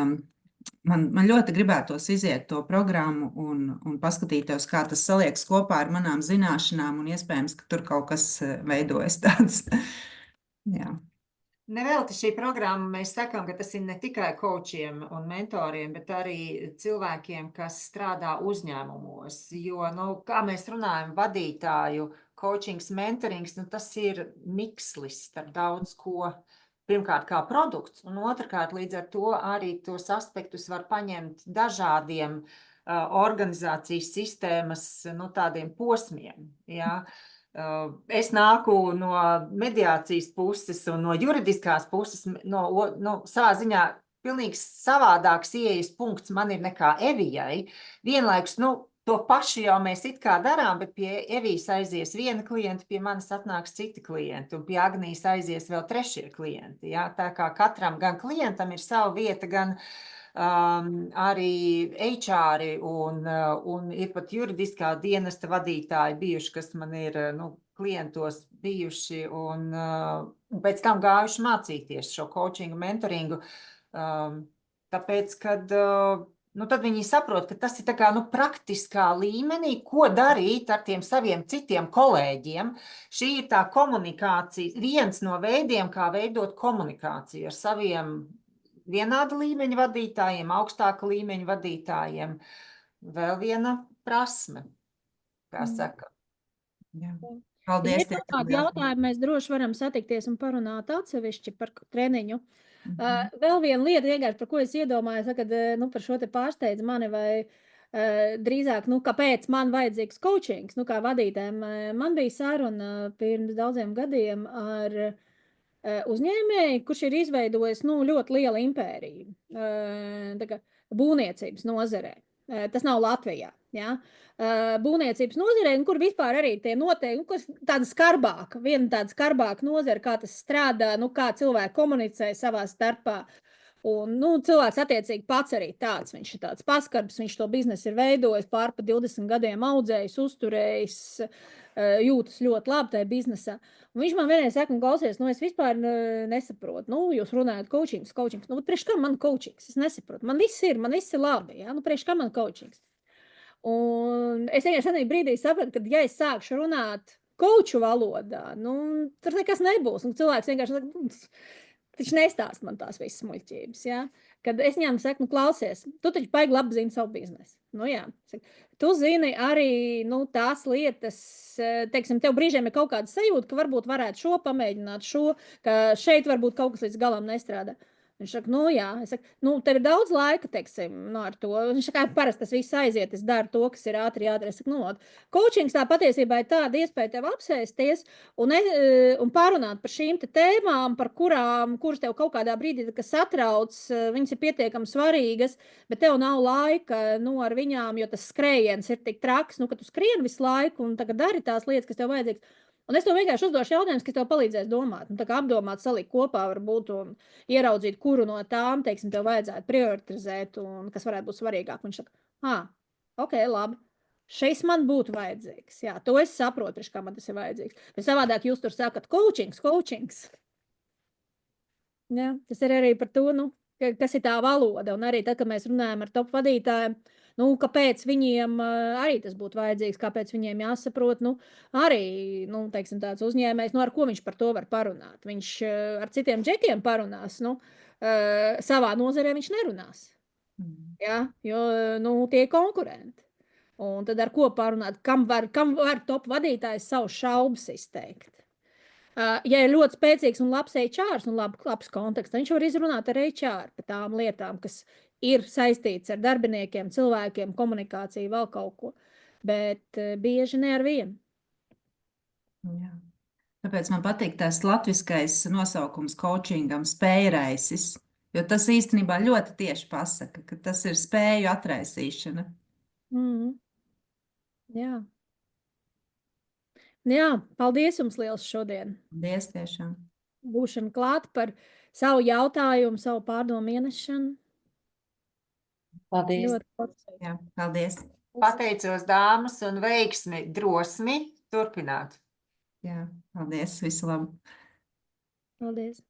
man ļoti gribētos iziet to programmu un paskatīties, kā tas saliekas kopā ar manām zināšanām, un iespējams, ka tur kaut kas veidojas tāds. Jā. Nevelti šī programma, mēs sakām, ka tas ir ne tikai coachiem un mentoriem, bet arī cilvēkiem, kas strādā uzņēmumos. Jo, kā mēs runājam, vadītāju coachings, mentorings, tas ir mikslis starp daudz ko. Pirmkārt, kā produkts, un otrkārt, līdz ar to arī tos aspektus var paņemt dažādiem organizācijas sistēmas, tādiem posmiem, jā. Es nāku no mediācijas puses un no juridiskās puses, savā ziņā pilnīgi savādāks ieejas punkts man ir nekā Evijai. Vienlaikus, to pašu jau mēs it kā darām, bet pie Evijas aizies viena klienta, pie manis atnāks citi klienti, un pie Agnijas aizies vēl trešie klienti. Ja? Tā kā katram gan klientam ir sava vieta, gan arī HR un ir pat juridiskā dienesta vadītāji bijuši, kas man ir klientos bijuši un pēc tam gājuši mācīties šo coachingu, mentoringu, tāpēc, kad tad viņi saprot, ka tas ir tā kā praktiskā līmenī, ko darīt ar tiem saviem citiem kolēģiem. Šī ir tā komunikācija, viens no veidiem, kā veidot komunikāciju ar saviem vienāda līmeņa vadītājiem, augstāka līmeņa vadītājiem. Vēl viena prasme, kā saka. Jā. Paldies. Ja ir kādi jautājumi, mēs droši varam satikties un parunāt atsevišķi par treniņu. Vēl viena lieta, vienkārši, par ko es iedomājos, kad par šo te pārsteidz mani vai drīzāk, kāpēc man vajadzīgs coachings, kā vadītājiem. Man bija saruna pirms daudziem gadiem ar uzņēmēji, kurš ir izveidojis ļoti lielu impēriju būvniecības nozarē. Tas nav Latvijā. Ja? Būvniecības nozarē, kur vispār arī tie noteikumi, tāda skarbāka, viena tāda skarbāka nozara, kā tas strādā, kā cilvēki komunicē savā starpā. Un, cilvēks attiecīgi pats arī tāds, viņš ir tāds paskarbs, viņš to biznesu ir veidojis, pār pa 20 gadiem audzējis, uzturējis, jūtas ļoti labi tajā biznesā. Un viņš man vienreiz saka, klausies, es vispār nesaprotu, jūs runājat coachings, priekš kā man coachings, es nesaprotu, man viss ir labi, ja? Priekš kā man coachings. Un es vienkārši brīdī sapratu, ka ja es sākšu runāt coachu valodā, tur nekas nebūs, un cilvēks vienkārši saka, taču nestāst man tās visas muļķības, jā. Kad es viņām saku, nu, klausies, tu taču baigi labi zini savu biznesu. Nu, jā. Tu zini arī, nu, tās lietas, teiksim, tev brīžiem ir kaut kāda sajūta, ka varbūt varētu šo pamēģināt, ka šeit varbūt kaut kas līdz galam nestrādā. Viņš saka, nu jā, es saku, nu, tev ir daudz laika, teiksim, nu, ar to. Viņš saka, parasti tas viss aiziet, es daru to, kas ir ātri jādara. Es saku, nu, coachings tā patiesībā ir tāda iespēja tev apsēsties un pārunāt par šīm te tēmām, kuras tev kaut kādā brīdī, kas satrauc, viņas ir pietiekami svarīgas, bet tev nav laika, nu, ar viņām, jo tas skrējiens ir tik traks, nu, ka tu skrien visu laiku un tagad dari tās lietas, kas tev vajadzīgas. Un es tev vienkārši uzdošu jautājumus, kas tev palīdzēs domāt. Nu, tā kā apdomāt, salikt kopā varbūt un ieraudzīt, kuru no tām, teiksim, tev vajadzētu prioritizēt un kas varētu būt svarīgāk. Viņš saka, ok, labi. Šis man būtu vajadzīgs. Jā, to es saprotu, kā man tas ir vajadzīgs. Bet savādāk jūs tur sakat, coachings. Jā, tas ir arī par to, nu, kas ir tā valoda. Un arī tad, kad mēs runājam ar top vadītājiem, nu, kāpēc viņiem arī tas būtu vajadzīgs, kāpēc viņiem jāsaprot, nu, arī, nu, teiksim, tāds uzņēmējs, nu, ar ko viņš par to var parunāt. Viņš ar citiem džekiem parunās, nu, savā nozarē viņš nerunās. Jā, jo, nu, tie ir konkurenti. Un tad ar ko parunāt, kam var top vadītājs savu šaubas izteikt. Ja ir ļoti spēcīgs un labs HR un labs konteksts, viņš var izrunāt ar HR par tām lietām, kas ir saistīts ar darbiniekiem, cilvēkiem, komunikāciju, vēl kaut ko. Bet bieži ne ar vienu. Jā. Tāpēc man patīk tās latviskais nosaukums coachingam spējraisis, jo tas īstenībā ļoti tieši pasaka, ka tas ir spēju atraisīšana. Jā. Jā, paldies jums liels šodien. Paldies tiešām. Būšana klāt par savu jautājumu, savu pārdomu ienešanu. Paldies. Ļoti paldies. Jā, paldies. Pateicos dāmas un veiksmi, drosmi turpināt. Jā, paldies. Visu labu. Paldies.